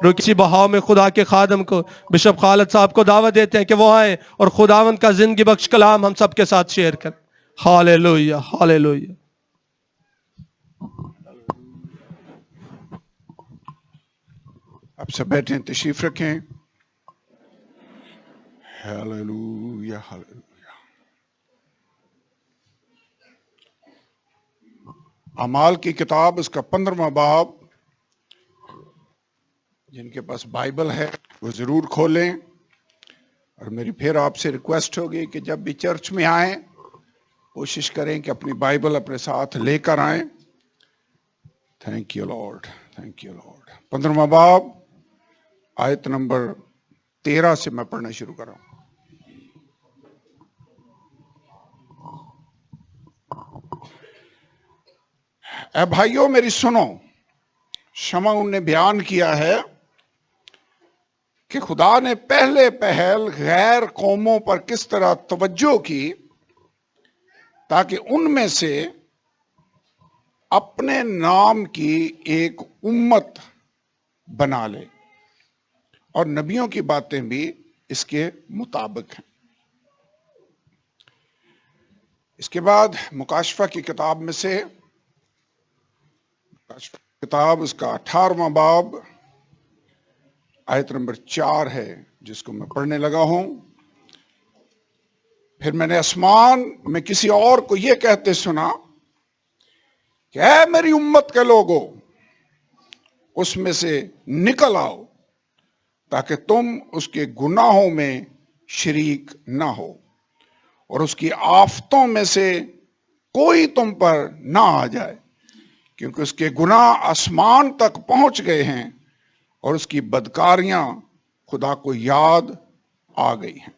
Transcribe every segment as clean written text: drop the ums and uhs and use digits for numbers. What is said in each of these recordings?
کسی بہاؤ میں خدا کے خادم کو بشپ خالد صاحب کو دعوت دیتے ہیں کہ وہ آئیں اور خداوند کا زندگی بخش کلام ہم سب کے ساتھ شیئر کریں. ہالےلویہ ہالےلویہ. آپ سب بیٹھیں، تشریف رکھیں. ہالےلویہ ہالےلویہ. اعمال کی کتاب اس کا 15واں باب. جن کے پاس بائبل ہے وہ ضرور کھولیں. اور میری پھر آپ سے ریکویسٹ ہوگی کہ جب بھی چرچ میں آئیں کوشش کریں کہ اپنی بائبل اپنے ساتھ لے کر آئیں. Thank you Lord, thank you Lord. 15واں باب آیت نمبر 13 سے میں پڑھنا شروع کر رہا ہوں. اے بھائیو میری سنو. شمعون نے بیان کیا ہے کہ خدا نے پہلے پہل غیر قوموں پر کس طرح توجہ کی تاکہ ان میں سے اپنے نام کی ایک امت بنا لے، اور نبیوں کی باتیں بھی اس کے مطابق ہیں. اس کے بعد مکاشفہ کی کتاب میں سے کتاب اس کا 18واں باب آیت نمبر 4 ہے جس کو میں پڑھنے لگا ہوں. پھر میں نے آسمان میں کسی اور کو یہ کہتے سنا کہ اے میری امت کے لوگو، اس میں سے نکل آؤ تاکہ تم اس کے گناہوں میں شریک نہ ہو، اور اس کی آفتوں میں سے کوئی تم پر نہ آ جائے، کیونکہ اس کے گناہ آسمان تک پہنچ گئے ہیں اور اس کی بدکاریاں خدا کو یاد آ گئی ہیں.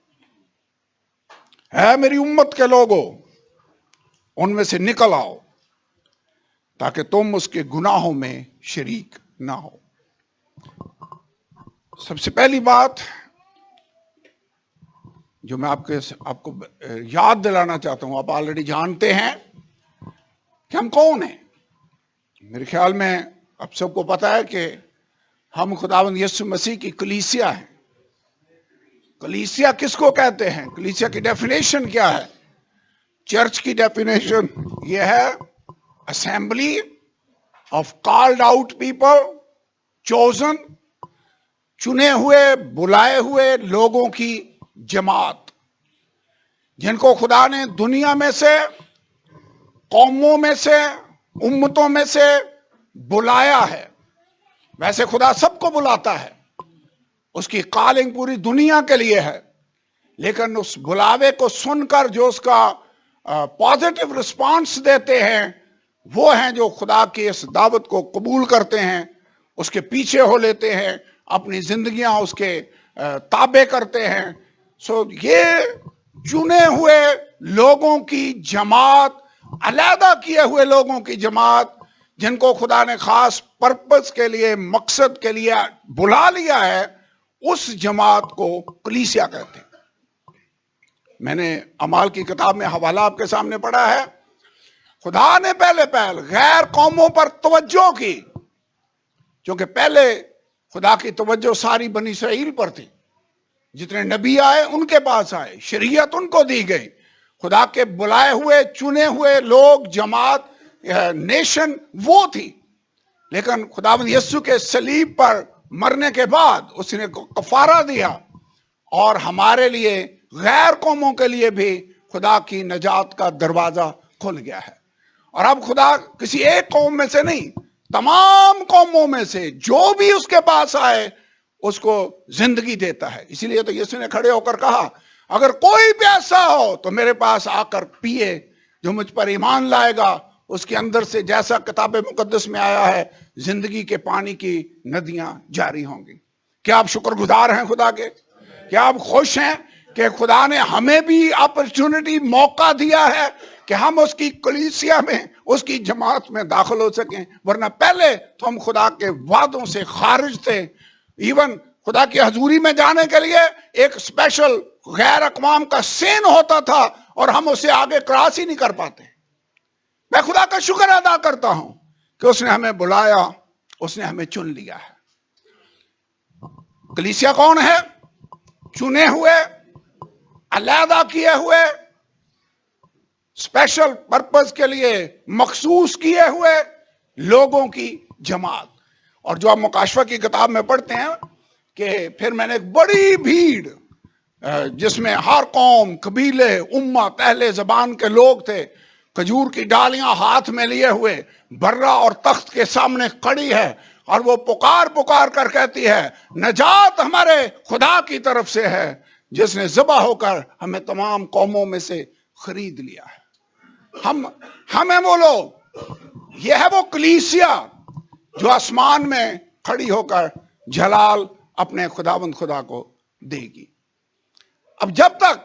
اے میری امت کے لوگو، ان میں سے نکل آؤ تاکہ تم اس کے گناہوں میں شریک نہ ہو. سب سے پہلی بات جو میں آپ کو یاد دلانا چاہتا ہوں، آپ آلریڈی جانتے ہیں کہ ہم کون ہیں. میرے خیال میں آپ سب کو پتا ہے کہ ہم خداوند یسوع مسیح کی کلیسیا ہیں. کلیسیا کس کو کہتے ہیں؟ کلیسیا کی ڈیفینیشن کیا ہے؟ چرچ کی ڈیفینیشن یہ ہے: assembly of called out people, chosen, چنے ہوئے بلائے ہوئے لوگوں کی جماعت، جن کو خدا نے دنیا میں سے، قوموں میں سے، امتوں میں سے بلایا ہے. ویسے خدا سب کو بلاتا ہے، اس کی کالنگ پوری دنیا کے لیے ہے، لیکن اس بلاوے کو سن کر جو اس کا پازیٹیو رسپانس دیتے ہیں وہ ہیں جو خدا کی اس دعوت کو قبول کرتے ہیں، اس کے پیچھے ہو لیتے ہیں، اپنی زندگیاں اس کے تابع کرتے ہیں. یہ چنے ہوئے لوگوں کی جماعت، علیحدہ کیے ہوئے لوگوں کی جماعت، جن کو خدا نے خاص پرپس کے لیے، مقصد کے لیے بلا لیا ہے، اس جماعت کو کلیسیا کہتے ہیں. میں نے اعمال کی کتاب میں حوالہ آپ کے سامنے پڑھا ہے. خدا نے پہلے غیر قوموں پر توجہ کی، کیونکہ پہلے خدا کی توجہ ساری بنی اسرائیل پر تھی. جتنے نبی آئے ان کے پاس آئے، شریعت ان کو دی گئی. خدا کے بلائے ہوئے چنے ہوئے لوگ، جماعت، نیشن وہ تھی. لیکن خداوند یسوع کے صلیب پر مرنے کے بعد اس نے کفارہ دیا، اور ہمارے لیے غیر قوموں کے لیے بھی خدا کی نجات کا دروازہ کھل گیا ہے. اور اب خدا کسی ایک قوم میں سے نہیں، تمام قوموں میں سے جو بھی اس کے پاس آئے اس کو زندگی دیتا ہے. اسی لیے تو یسوع نے کھڑے ہو کر کہا، اگر کوئی پیاسا ہو تو میرے پاس آ کر پیے، جو مجھ پر ایمان لائے گا اس کے اندر سے، جیسا کتاب مقدس میں آیا ہے، زندگی کے پانی کی ندیاں جاری ہوں گی. کیا آپ شکر گزار ہیں خدا کے؟ کیا آپ خوش ہیں کہ خدا نے ہمیں بھی اپرچونٹی، موقع دیا ہے کہ ہم اس کی کلیسیا میں، اس کی جماعت میں داخل ہو سکیں؟ ورنہ پہلے تو ہم خدا کے وعدوں سے خارج تھے. ایون خدا کی حضوری میں جانے کے لیے ایک اسپیشل غیر اقوام کا سین ہوتا تھا اور ہم اسے آگے کراس ہی نہیں کر پاتے. میں خدا کا شکر ادا کرتا ہوں کہ اس نے ہمیں بلایا، اس نے ہمیں چن لیا ہے. کلیسیا کون ہے؟ چنے ہوئے، علیحدہ کیے ہوئے، اسپیشل پرپز کے لیے مخصوص کیے ہوئے لوگوں کی جماعت. اور جو آپ مکاشفہ کی کتاب میں پڑھتے ہیں کہ پھر میں نے ایک بڑی بھیڑ جس میں ہر قوم، قبیلے، امت، اہل زبان کے لوگ تھے، کھجور کی ڈالیاں ہاتھ میں لیے ہوئے برہ اور تخت کے سامنے کھڑی ہے، اور وہ پکار پکار کر کہتی ہے نجات ہمارے خدا کی طرف سے ہے جس نے ذبح ہو کر ہمیں تمام قوموں میں سے خرید لیا ہے. ہمیں وہ لوگ، یہ ہے وہ کلیسیا جو آسمان میں کھڑی ہو کر جلال اپنے خداوند خدا کو دے گی. اب جب تک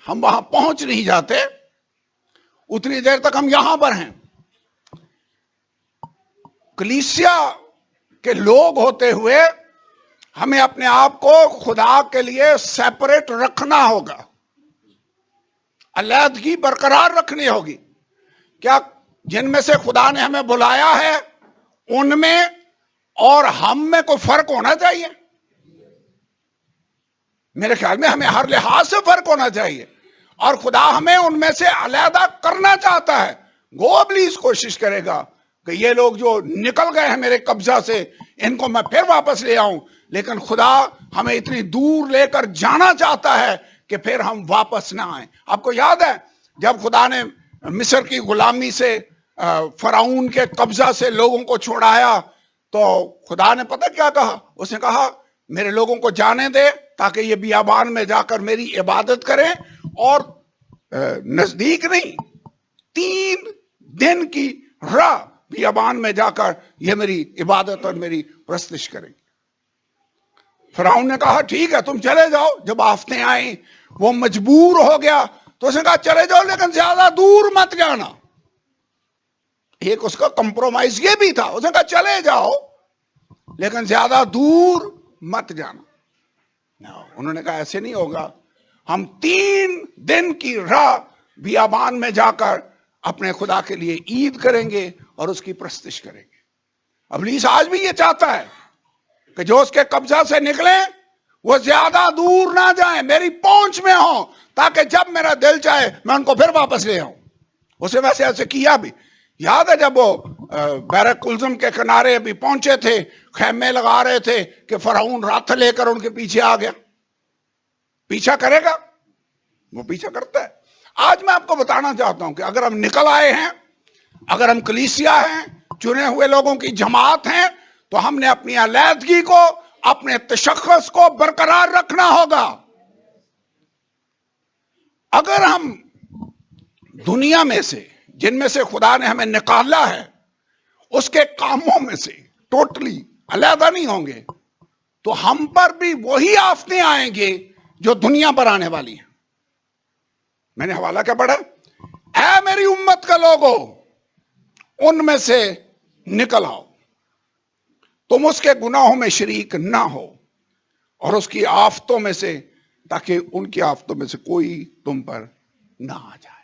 ہم وہاں پہنچ نہیں جاتے اتنی دیر تک ہم یہاں پر ہیں. کلیسیا کے لوگ ہوتے ہوئے ہمیں اپنے آپ کو خدا کے لیے سیپریٹ رکھنا ہوگا، علیحدگی برقرار رکھنی ہوگی. کیا جن میں سے خدا نے ہمیں بلایا ہے ان میں اور ہم میں کوئی فرق ہونا چاہیے؟ میرے خیال میں ہمیں ہر لحاظ سے فرق ہونا چاہیے، اور خدا ہمیں ان میں سے علیحدہ کرنا چاہتا ہے. گو ابلیس کوشش کرے گا کہ یہ لوگ جو نکل گئے ہیں میرے قبضہ سے ان کو میں پھر واپس لے آؤں، لیکن خدا ہمیں اتنی دور لے کر جانا چاہتا ہے کہ پھر ہم واپس نہ آئیں. آپ کو یاد ہے جب خدا نے مصر کی غلامی سے، فرعون کے قبضہ سے لوگوں کو چھوڑایا تو خدا نے پتہ کیا کہا؟ اس نے کہا میرے لوگوں کو جانے دے تاکہ یہ بیابان میں جا کر میری عبادت کریں، اور نزدیک نہیں 3 دن کی راہ بیابان میں جا کر یہ میری عبادت اور میری پرستش کریں. فرعون نے کہا ٹھیک ہے تم چلے جاؤ. جب آفتیں آئیں وہ مجبور ہو گیا تو اس نے کہا چلے جاؤ لیکن زیادہ دور مت جانا. ایک اس کا کمپرومائز یہ بھی تھا، اس نے کہا چلے جاؤ لیکن زیادہ دور مت جانا. انہوں نے کہا ایسے نہیں ہوگا، ہم 3 دن کی راہ بیابان میں جا کر اپنے خدا کے لیے عید کریں گے اور اس کی پرستش کریں گے. ابلیس آج بھی یہ چاہتا ہے کہ جو اس کے قبضہ سے نکلیں وہ زیادہ دور نہ جائیں، میری پہنچ میں ہوں، تاکہ جب میرا دل چاہے میں ان کو پھر واپس لے آؤں. اسے ویسے ایسے کیا بھی. یاد ہے جب وہ بحر کلزم کے کنارے ابھی پہنچے تھے، خیمے لگا رہے تھے کہ فرعون راتھ لے کر ان کے پیچھے آ گیا. پیچھا کرے گا، وہ پیچھا کرتا ہے. آج میں آپ کو بتانا چاہتا ہوں کہ اگر ہم نکل آئے ہیں، اگر ہم کلیسیا ہیں، چنے ہوئے لوگوں کی جماعت ہیں، تو ہم نے اپنی علیحدگی کو، اپنے تشخص کو برقرار رکھنا ہوگا. اگر ہم دنیا میں سے، جن میں سے خدا نے ہمیں نکالا ہے، اس کے کاموں میں سے ٹوٹلی علیحدہ نہیں ہوں گے تو ہم پر بھی وہی آفتیں آئیں گے جو دنیا پر آنے والی ہیں. میں نے حوالہ کیا پڑھا؟ اے میری امت کا لوگو، ان میں سے نکل آؤ، تم اس کے گناہوں میں شریک نہ ہو اور اس کی آفتوں میں سے، تاکہ ان کی آفتوں میں سے کوئی تم پر نہ آ جائے.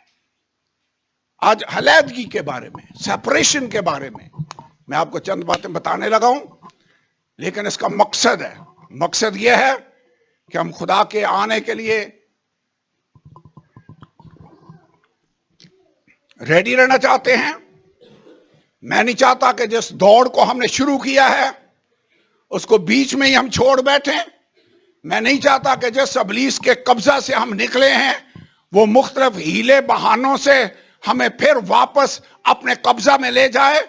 آج علیحدگی کے بارے میں، سیپریشن کے بارے میں آپ کو چند باتیں بتانے لگا ہوں، لیکن اس کا مقصد ہے، مقصد یہ ہے کہ ہم خدا کے آنے کے لیے ریڈی رہنا چاہتے ہیں. میں نہیں چاہتا کہ جس دوڑ کو ہم نے شروع کیا ہے اس کو بیچ میں ہی ہم چھوڑ بیٹھیں. میں نہیں چاہتا کہ جس ابلیس کے قبضہ سے ہم نکلے ہیں وہ مختلف ہیلے بہانوں سے ہمیں پھر واپس اپنے قبضہ میں لے جائے.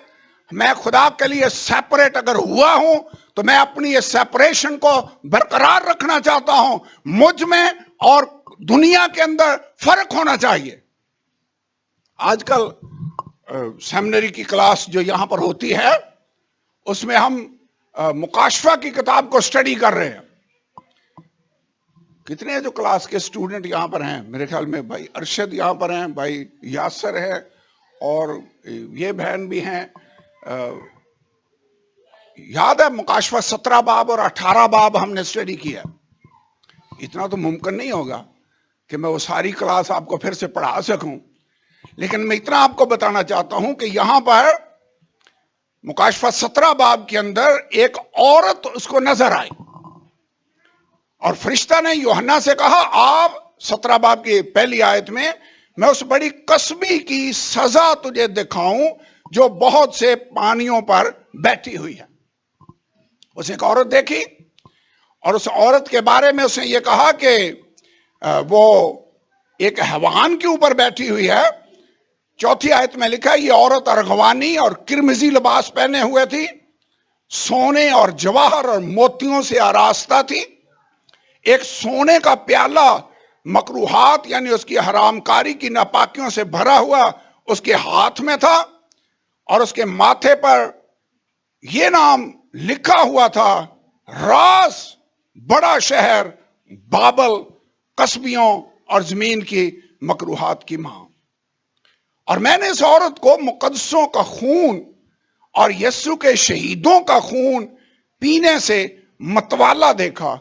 میں خدا کے لیے سیپریٹ اگر ہوا ہوں تو میں اپنی اس سیپریشن کو برقرار رکھنا چاہتا ہوں. مجھ میں اور دنیا کے اندر فرق ہونا چاہیے. آج کل سیمنری کی کلاس جو یہاں پر ہوتی ہے اس میں ہم مکاشفہ کی کتاب کو سٹڈی کر رہے ہیں. کتنے جو کلاس کے اسٹوڈنٹ یہاں پر ہیں؟ میرے خیال میں بھائی ارشد یہاں پر ہیں، بھائی یاسر ہے، اور یہ بہن بھی ہیں. یاد ہے مکاشفہ 17 باب اور 18 باب ہم نے سٹڈی کیا. اتنا تو ممکن نہیں ہوگا کہ میں وہ ساری کلاس آپ کو پھر سے پڑھا سکوں، لیکن میں اتنا آپ کو بتانا چاہتا ہوں کہ یہاں پر مکاشفہ 17 باب کے اندر ایک عورت اس کو نظر آئی. اور فرشتہ نے یوحنا سے کہا آپ 17 باب کی پہلی آیت میں اس بڑی قصبی کی سزا تجھے دکھاؤں جو بہت سے پانیوں پر بیٹھی ہوئی ہے. اس نے ایک عورت دیکھی اور اس عورت کے بارے میں اس نے یہ کہا کہ وہ ایک حیوان کے اوپر بیٹھی ہوئی ہے. چوتھی آیت میں لکھا ہے یہ عورت ارغوانی اور کرمزی لباس پہنے ہوئے تھی, سونے اور جواہر اور موتیوں سے آراستہ تھی. ایک سونے کا پیالہ مکروہات یعنی اس کی حرام کاری کی ناپاکیوں سے بھرا ہوا اس کے ہاتھ میں تھا, اور اس کے ماتھے پر یہ نام لکھا ہوا تھا, راس بڑا شہر بابل, قصبیوں اور زمین کی مکروہات کی ماں. اور میں نے اس عورت کو مقدسوں کا خون اور یسوع کے شہیدوں کا خون پینے سے متوالا دیکھا,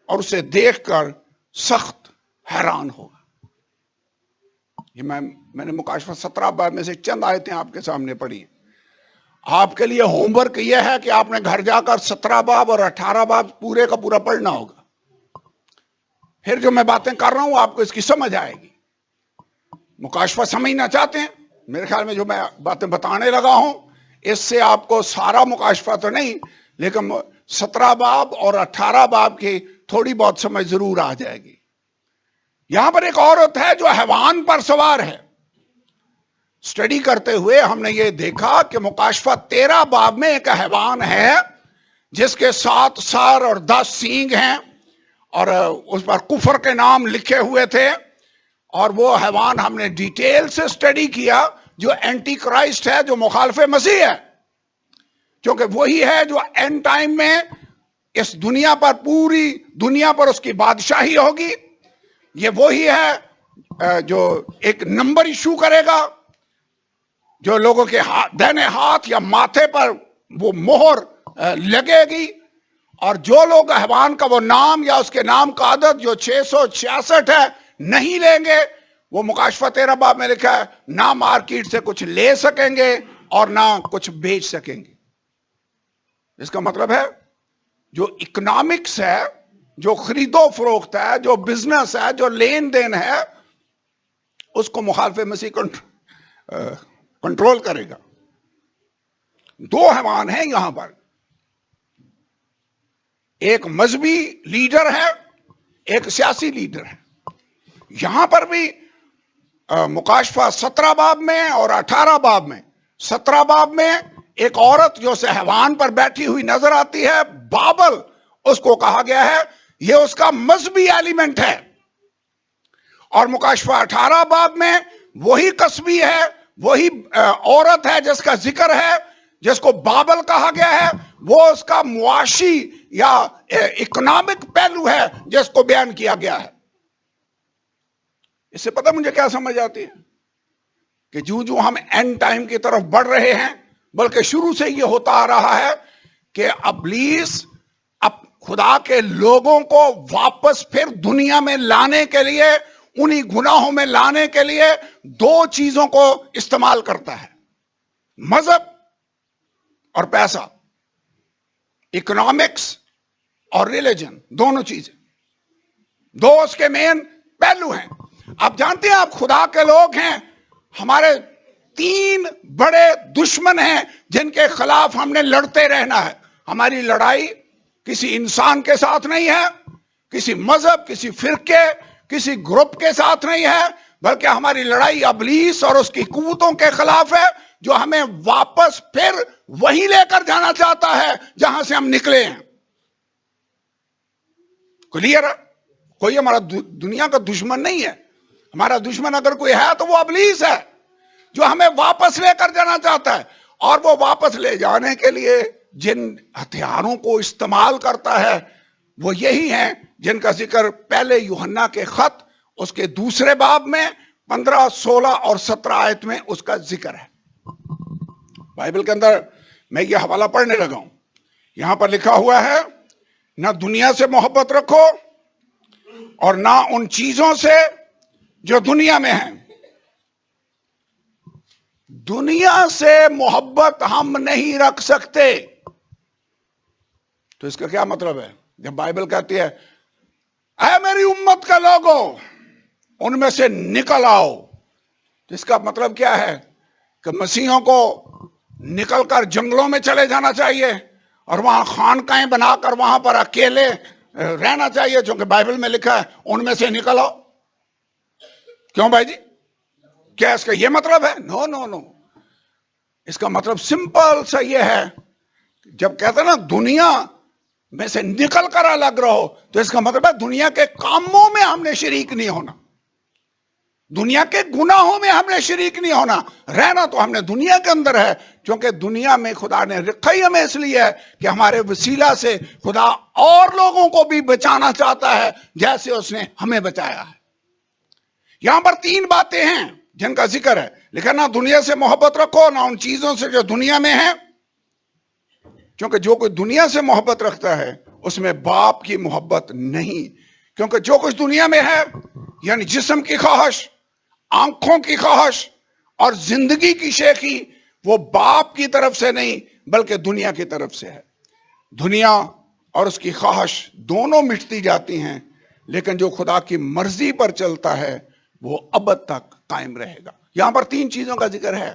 اور اسے دیکھ کر سخت حیران ہوگا. یہ میں نے مکاشفہ 17 باب میں سے چند آیتیں آپ کے سامنے پڑھی ہیں. آپ کے لیے ہوم ورک یہ ہے کہ آپ نے گھر جا کر 17 باب اور 18 باب پورے کا پورا پڑھنا ہوگا. پھر جو میں باتیں کر رہا ہوں آپ کو اس کی سمجھ آئے گی. مکاشفہ سمجھنا چاہتے ہیں, میرے خیال میں جو میں باتیں بتانے لگا ہوں اس سے آپ کو سارا مکاشفہ تو نہیں لیکن 17 باب اور 18 باب کی تھوڑی بہت سمجھ ضرور آ جائے گی. یہاں پر ایک عورت ہے جو حیوان پر سوار ہے. اسٹڈی کرتے ہوئے ہم نے یہ دیکھا کہ مکاشفہ 13 باب میں ایک حیوان ہے جس کے 7 سر اور 10 سینگ ہیں, اور اس پر کفر کے نام لکھے ہوئے تھے. اور وہ حیوان ہم نے ڈیٹیل سے اسٹڈی کیا جو اینٹی کرائسٹ ہے, جو مخالف مسیح ہے, کیونکہ وہی ہے جو اینڈ ٹائم میں اس دنیا پر پوری دنیا پر اس کی بادشاہی ہوگی. یہ وہی ہے جو ایک نمبر ایشو کرے گا, جو لوگوں کے دہنے ہاتھ یا ماتھے پر وہ مہر لگے گی, اور جو لوگ حیوان کا وہ نام یا اس کے نام کا عدد جو 666 ہے نہیں لیں گے, وہ مکاشفہ 13 باب میں لکھا ہے نہ مارکیٹ سے کچھ لے سکیں گے اور نہ کچھ بیچ سکیں گے. اس کا مطلب ہے جو اکنامکس ہے, جو خرید و فروخت ہے, جو بزنس ہے, جو لین دین ہے, اس کو مخالف مسیح کنٹرول کرے گا. 2 حیوان ہیں یہاں پر, ایک مذہبی لیڈر ہے, ایک سیاسی لیڈر ہے. یہاں پر بھی مکاشفہ 17 باب میں اور 18 باب میں, 17 باب میں ایک عورت جو سے حیوان پر بیٹھی ہوئی نظر آتی ہے, بابل اس کو کہا گیا ہے, یہ اس کا مذہبی ایلیمنٹ ہے. اور مکاشفہ 18 باب میں وہی قصبی ہے, وہی عورت ہے جس کا ذکر ہے, جس کو بابل کہا گیا ہے, وہ اس کا معاشی یا اکنامک پہلو ہے جس کو بیان کیا گیا ہے. اس سے پتہ مجھے کیا سمجھ آتی ہے کہ جو ہم اینڈ ٹائم کی طرف بڑھ رہے ہیں, بلکہ شروع سے یہ ہوتا آ رہا ہے کہ ابلیس اب خدا کے لوگوں کو واپس پھر دنیا میں لانے کے لیے, انہی گناہوں میں لانے کے لیے 2 چیزوں کو استعمال کرتا ہے, مذہب اور پیسہ. اکنامکس اور ریلیجن, دونوں چیزیں, 2 اس کے مین پہلو ہیں. آپ جانتے ہیں آپ خدا کے لوگ ہیں, ہمارے 3 بڑے دشمن ہیں جن کے خلاف ہم نے لڑتے رہنا ہے. ہماری لڑائی کسی انسان کے ساتھ نہیں ہے, کسی مذہب, کسی فرقے, کسی گروپ کے ساتھ نہیں ہے, بلکہ ہماری لڑائی ابلیس اور اس کی قوتوں کے خلاف ہے جو ہمیں واپس پھر وہیں لے کر جانا چاہتا ہے جہاں سے ہم نکلے ہیں. کلیئر ہے؟ کوئی ہمارا دنیا کا دشمن نہیں ہے. ہمارا دشمن اگر کوئی ہے تو وہ ابلیس ہے جو ہمیں واپس لے کر جانا چاہتا ہے. اور وہ واپس لے جانے کے لیے جن ہتھیاروں کو استعمال کرتا ہے وہ یہی ہیں جن کا ذکر پہلے یوحنا کے خط اس کے 2 باب میں 15, 16 اور 17 آیت میں اس کا ذکر ہے. بائبل کے اندر میں یہ حوالہ پڑھنے لگا ہوں. یہاں پر لکھا ہوا ہے نہ دنیا سے محبت رکھو اور نہ ان چیزوں سے جو دنیا میں ہیں. دنیا سے محبت ہم نہیں رکھ سکتے. تو اس کا کیا مطلب ہے؟ جب بائبل کہتی ہے اے میری امت کا لوگو ان میں سے نکل آؤ. تو اس کا مطلب کیا ہے کہ مسیحوں کو نکل کر جنگلوں میں چلے جانا چاہیے اور وہاں خانقاہیں بنا کر وہاں پر اکیلے رہنا چاہیے، چونکہ بائبل میں لکھا ہے ان میں سے نکل آؤ. کیوں بھائی جی؟ کیا اس کا یہ مطلب ہے؟ نو نو نو. اس کا مطلب سمپل سا یہ ہے، جب کہتے ہیں نا دنیا میں سے نکل کر الگ رہو، تو اس کا مطلب ہے دنیا کے کاموں میں ہم نے شریک نہیں ہونا، دنیا کے گناہوں میں ہم نے شریک نہیں ہونا. رہنا تو ہم نے دنیا کے اندر ہے، کیونکہ دنیا میں خدا نے رکھا ہی ہمیں اس لیے ہے کہ ہمارے وسیلہ سے خدا اور لوگوں کو بھی بچانا چاہتا ہے جیسے اس نے ہمیں بچایا ہے. یہاں پر 3 باتیں ہیں جن کا ذکر ہے. لیکن نہ دنیا سے محبت رکھو، نہ ان چیزوں سے جو دنیا میں ہیں، کیونکہ جو کوئی دنیا سے محبت رکھتا ہے اس میں باپ کی محبت نہیں. کیونکہ جو کچھ دنیا میں ہے، یعنی جسم کی خواہش، آنکھوں کی خواہش اور زندگی کی شیخی، وہ باپ کی طرف سے نہیں بلکہ دنیا کی طرف سے ہے. دنیا اور اس کی خواہش دونوں مٹتی جاتی ہیں، لیکن جو خدا کی مرضی پر چلتا ہے وہ ابد تک قائم رہے گا. یہاں پر 3 چیزوں کا ذکر ہے: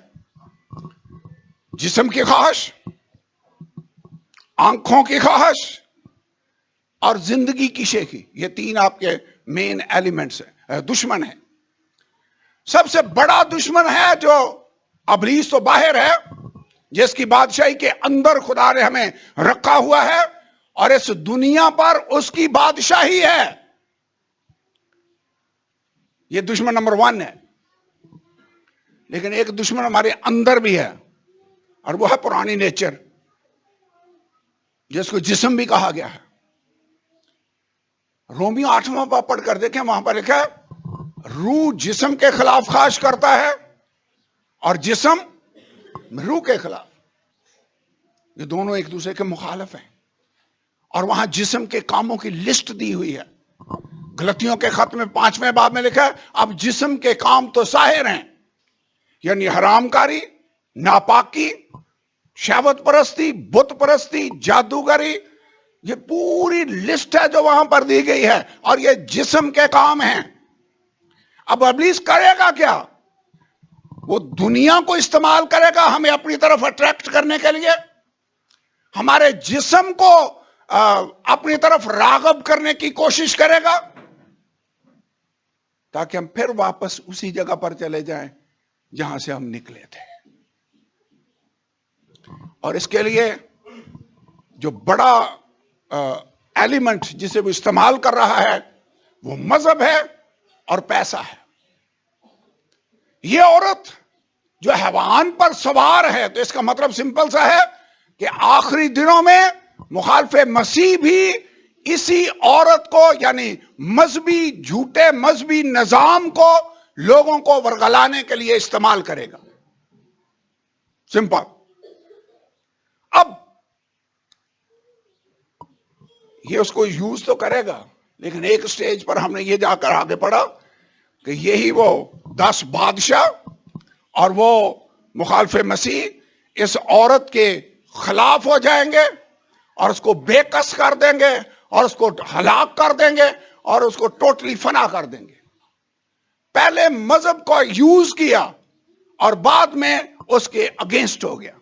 جسم کی خواہش، آنکھوں کی خواہش اور زندگی کی شیخی. یہ 3 آپ کے مین ایلیمنٹس ہیں، دشمن ہیں. سب سے بڑا دشمن ہے جو ابلیس تو باہر ہے، جس کی بادشاہی کے اندر خدا نے ہمیں رکھا ہوا ہے، اور اس دنیا پر اس کی بادشاہی ہے. یہ دشمن نمبر 1 ہے. لیکن ایک دشمن ہمارے اندر بھی ہے، اور وہ ہے پرانی نیچر، جس کو جسم بھی کہا گیا ہے. رومیو 8واں باب پڑھ کر دیکھیں، وہاں پر لکھا ہے روح جسم کے خلاف خواہش کرتا ہے اور جسم روح کے خلاف. یہ دونوں ایک دوسرے کے مخالف ہیں. اور وہاں جسم کے کاموں کی لسٹ دی ہوئی ہے. غلطیوں کے خط میں 5ویں باب میں لکھا ہے اب جسم کے کام تو ظاہر ہیں، یعنی حرام کاری، ناپاکی، شہوت پرستی، بت پرستی، جادوگری. یہ پوری لسٹ ہے جو وہاں پر دی گئی ہے، اور یہ جسم کے کام ہیں. اب ابلیس کرے گا کیا؟ وہ دنیا کو استعمال کرے گا ہمیں اپنی طرف اٹریکٹ کرنے کے لیے، ہمارے جسم کو اپنی طرف راغب کرنے کی کوشش کرے گا، تاکہ ہم پھر واپس اسی جگہ پر چلے جائیں جہاں سے ہم نکلے تھے. اور اس کے لیے جو بڑا ایلیمنٹ جسے وہ استعمال کر رہا ہے وہ مذہب ہے اور پیسہ ہے. یہ عورت جو حیوان پر سوار ہے، تو اس کا مطلب سمپل سا ہے کہ آخری دنوں میں مخالف مسیح بھی اسی عورت کو، یعنی مذہبی جھوٹے مذہبی نظام کو لوگوں کو ورگلانے کے لیے استعمال کرے گا. سمپل. اب یہ اس کو یوز تو کرے گا، لیکن ایک سٹیج پر ہم نے یہ جا کر آگے پڑھا کہ یہی وہ 10 بادشاہ اور وہ مخالف مسیح اس عورت کے خلاف ہو جائیں گے اور اس کو بے کس کر دیں گے اور اس کو ہلاک کر دیں گے اور اس کو ٹوٹلی فنا کر دیں گے. پہلے مذہب کو یوز کیا اور بعد میں اس کے اگینسٹ ہو گیا.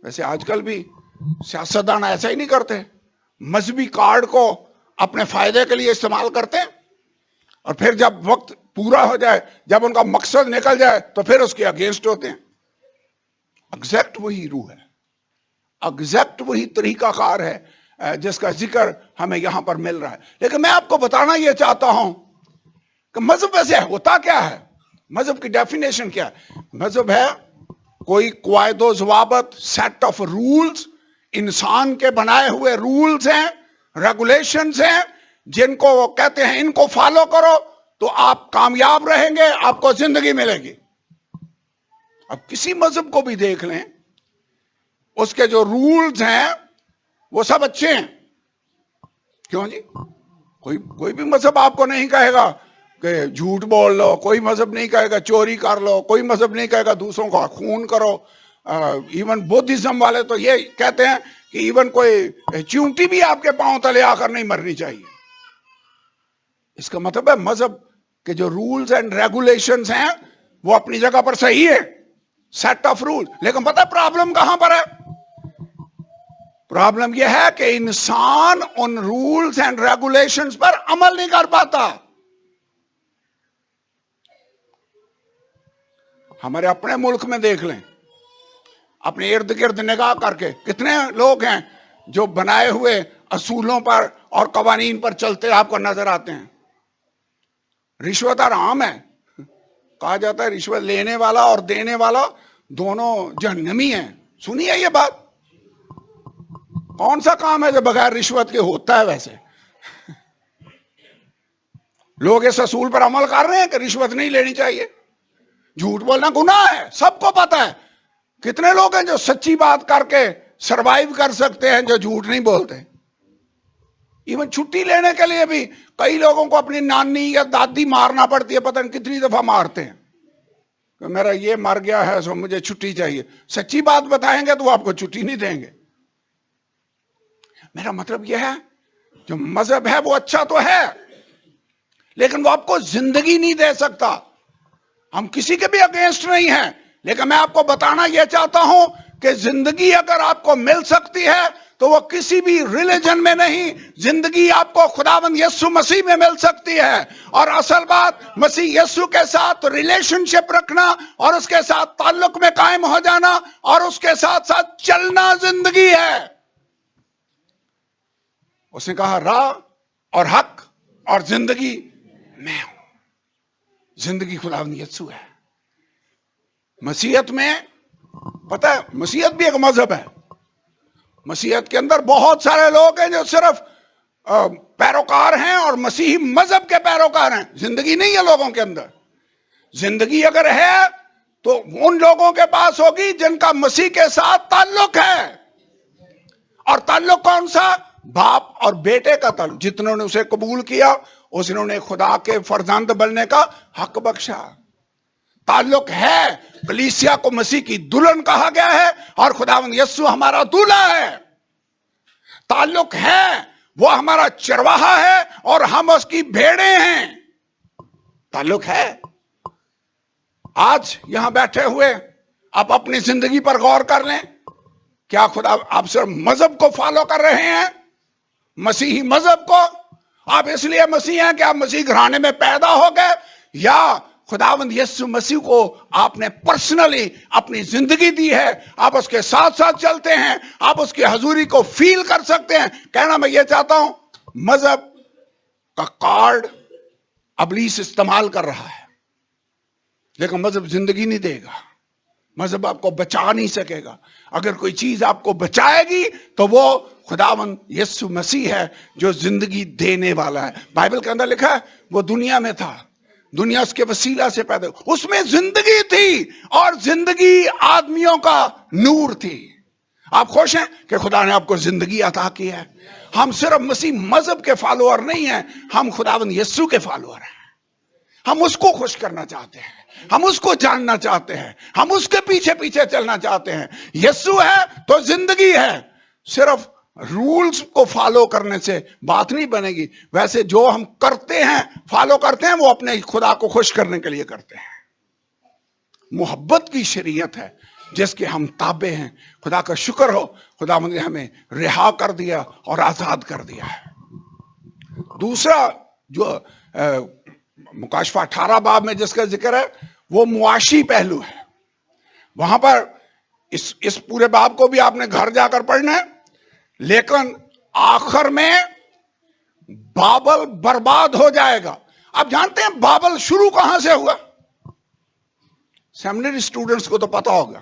ویسے آج کل بھی سیاستدان ایسا ہی نہیں کرتے، مذہبی کارڈ کو اپنے فائدے کے لیے استعمال کرتے ہیں، اور پھر جب وقت پورا ہو جائے، جب ان کا مقصد نکل جائے، تو پھر اس کے اگینسٹ ہوتے ہیں. ایگزیکٹ وہی روح ہے، ایگزیکٹ وہی طریقہ کار ہے جس کا ذکر ہمیں یہاں پر مل رہا ہے. لیکن میں آپ کو بتانا یہ چاہتا ہوں کہ مذہب ویسے ہوتا کیا ہے، مذہب کی ڈیفینیشن کیا ہے. مذہب ہے کوئی قواعد و ضوابط، سیٹ آف رولز، انسان کے بنائے ہوئے رولز ہیں، ریگولیشنز ہیں، جن کو وہ کہتے ہیں ان کو فالو کرو تو آپ کامیاب رہیں گے، آپ کو زندگی ملے گی. اب کسی مذہب کو بھی دیکھ لیں، اس کے جو رولز ہیں وہ سب اچھے ہیں. کیوں جی؟ کوئی بھی مذہب آپ کو نہیں کہے گا کہ جھوٹ بول لو، کوئی مذہب نہیں کہے گا چوری کر لو، کوئی مذہب نہیں کہے گا دوسروں کا خون کرو، ایون بودھزم والے تو یہ کہتے ہیں کہ ایون کوئی چیونٹی بھی آپ کے پاؤں تلے آ کر نہیں مرنی چاہیے. اس کا مطلب ہے مذہب کے جو رولز اینڈ ریگولیشنز ہیں وہ اپنی جگہ پر صحیح ہے, سیٹ آف رول. لیکن پتہ ہے پرابلم کہاں پر ہے؟ پرابلم یہ ہے کہ انسان ان رولز اینڈ ریگولیشنز پر عمل نہیں کر پاتا. ہمارے اپنے ملک میں دیکھ لیں, اپنے ارد گرد نگاہ کر کے کتنے لوگ ہیں جو بنائے ہوئے اصولوں پر اور قوانین پر چلتے آپ کو نظر آتے ہیں. رشوت حرام ہے, کہا جاتا ہے رشوت لینے والا اور دینے والا دونوں جہنمی ہیں. سنیے یہ بات, کون سا کام ہے جو بغیر رشوت کے ہوتا ہے؟ ویسے لوگ اس اصول پر عمل کر رہے ہیں کہ رشوت نہیں لینی چاہیے. جھوٹ بولنا گناہ ہے, سب کو پتا ہے. کتنے لوگ ہیں جو سچی بات کر کے سروائیو کر سکتے ہیں جو جھوٹ نہیں بولتے. ایون چھٹی لینے کے لیے بھی کئی لوگوں کو اپنی نانی یا دادی مارنا پڑتی ہے, پتہ نہیں کتنی دفعہ مارتے ہیں کہ میرا یہ مر گیا ہے سو مجھے چھٹی چاہیے. سچی بات بتائیں گے تو وہ آپ کو چھٹی نہیں دیں گے. میرا مطلب یہ ہے جو مذہب ہے وہ اچھا تو ہے لیکن وہ آپ کو زندگی نہیں دے سکتا. ہم کسی کے بھی اگینسٹ نہیں ہیں, لیکن میں آپ کو بتانا یہ چاہتا ہوں کہ زندگی اگر آپ کو مل سکتی ہے تو وہ کسی بھی ریلیجن میں نہیں, زندگی آپ کو خداوند یسوع مسیح میں مل سکتی ہے. اور اصل بات مسیح یسوع کے ساتھ ریلیشن شپ رکھنا اور اس کے ساتھ تعلق میں قائم ہو جانا اور اس کے ساتھ ساتھ چلنا زندگی ہے. اس نے کہا راہ اور حق اور زندگی میں ہوں. زندگی خداوند یسوع ہے. مسیحیت میں پتہ ہے مسیحیت بھی ایک مذہب ہے. مسیحیت کے اندر بہت سارے لوگ ہیں جو صرف پیروکار ہیں اور مسیحی مذہب کے پیروکار ہیں. زندگی نہیں ہے لوگوں کے اندر. زندگی اگر ہے تو ان لوگوں کے پاس ہوگی جن کا مسیح کے ساتھ تعلق ہے. اور تعلق کون سا؟ باپ اور بیٹے کا تعلق. جتنوں نے اسے قبول کیا اس نے خدا کے فرزند بننے کا حق بخشا. تعلق ہے. کلیسیا کو مسیح کی دلہن کہا گیا ہے اور خداوند یسوع ہمارا دولہا ہے. تعلق ہے, وہ ہمارا چرواہا ہے اور ہم اس کی بھیڑیں ہیں. تعلق ہے. آج یہاں بیٹھے ہوئے آپ اپنی زندگی پر غور کر لیں. کیا خدا آپ صرف مذہب کو فالو کر رہے ہیں؟ مسیحی مذہب کو آپ اس لیے مسیح ہیں کہ آپ مسیح گھرانے میں پیدا ہو گئے, یا خداوند یسوع مسیح کو آپ نے پرسنلی اپنی زندگی دی ہے, آپ اس کے ساتھ ساتھ چلتے ہیں, آپ اس کی حضوری کو فیل کر سکتے ہیں. کہنا میں یہ چاہتا ہوں مذہب کا کارڈ ابلیس استعمال کر رہا ہے لیکن مذہب زندگی نہیں دے گا. مذہب آپ کو بچا نہیں سکے گا. اگر کوئی چیز آپ کو بچائے گی تو وہ خداوند یسوع مسیح ہے جو زندگی دینے والا ہے. بائبل کے اندر لکھا ہے وہ دنیا میں تھا, دنیا اس کے وسیلہ سے پیدا, اس میں زندگی تھی اور زندگی آدمیوں کا نور تھی. آپ خوش ہیں کہ خدا نے آپ کو زندگی عطا کی ہے؟ ہم صرف مسیح مذہب کے فالوور نہیں ہیں, ہم خداوند یسوع کے فالوور ہیں. ہم اس کو خوش کرنا چاہتے ہیں, ہم اس کو جاننا چاہتے ہیں, ہم اس کے پیچھے پیچھے چلنا چاہتے ہیں. یسوع ہے تو زندگی ہے. صرف رولز کو فالو کرنے سے بات نہیں بنے گی. ویسے جو ہم کرتے ہیں فالو کرتے ہیں وہ اپنے خدا کو خوش کرنے کے لیے کرتے ہیں. محبت کی شریعت ہے جس کے ہم تابع ہیں. خدا کا شکر ہو خدا نے ہمیں رہا کر دیا اور آزاد کر دیا ہے. دوسرا جو مکاشفہ 18 باب میں جس کا ذکر ہے وہ معاشی پہلو ہے. وہاں پر اس پورے باب کو بھی آپ نے گھر جا کر پڑھنا ہے, لیکن آخر میں بابل برباد ہو جائے گا. آپ جانتے ہیں بابل شروع کہاں سے ہوا؟ سیمنری اسٹوڈنٹس کو تو پتا ہوگا.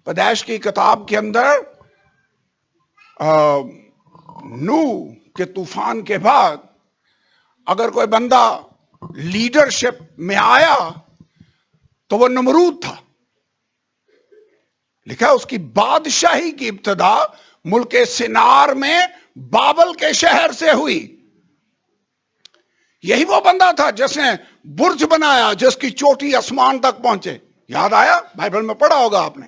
پیدائش کی کتاب کے اندر نوح کے طوفان کے بعد اگر کوئی بندہ لیڈرشپ میں آیا تو وہ نمرود تھا. لکھا اس کی بادشاہی کی ابتدا ملک سنار میں بابل کے شہر سے ہوئی. یہی وہ بندہ تھا جس نے برج بنایا جس کی چوٹی آسمان تک پہنچے. یاد آیا؟ بائبل میں پڑھا ہوگا آپ نے.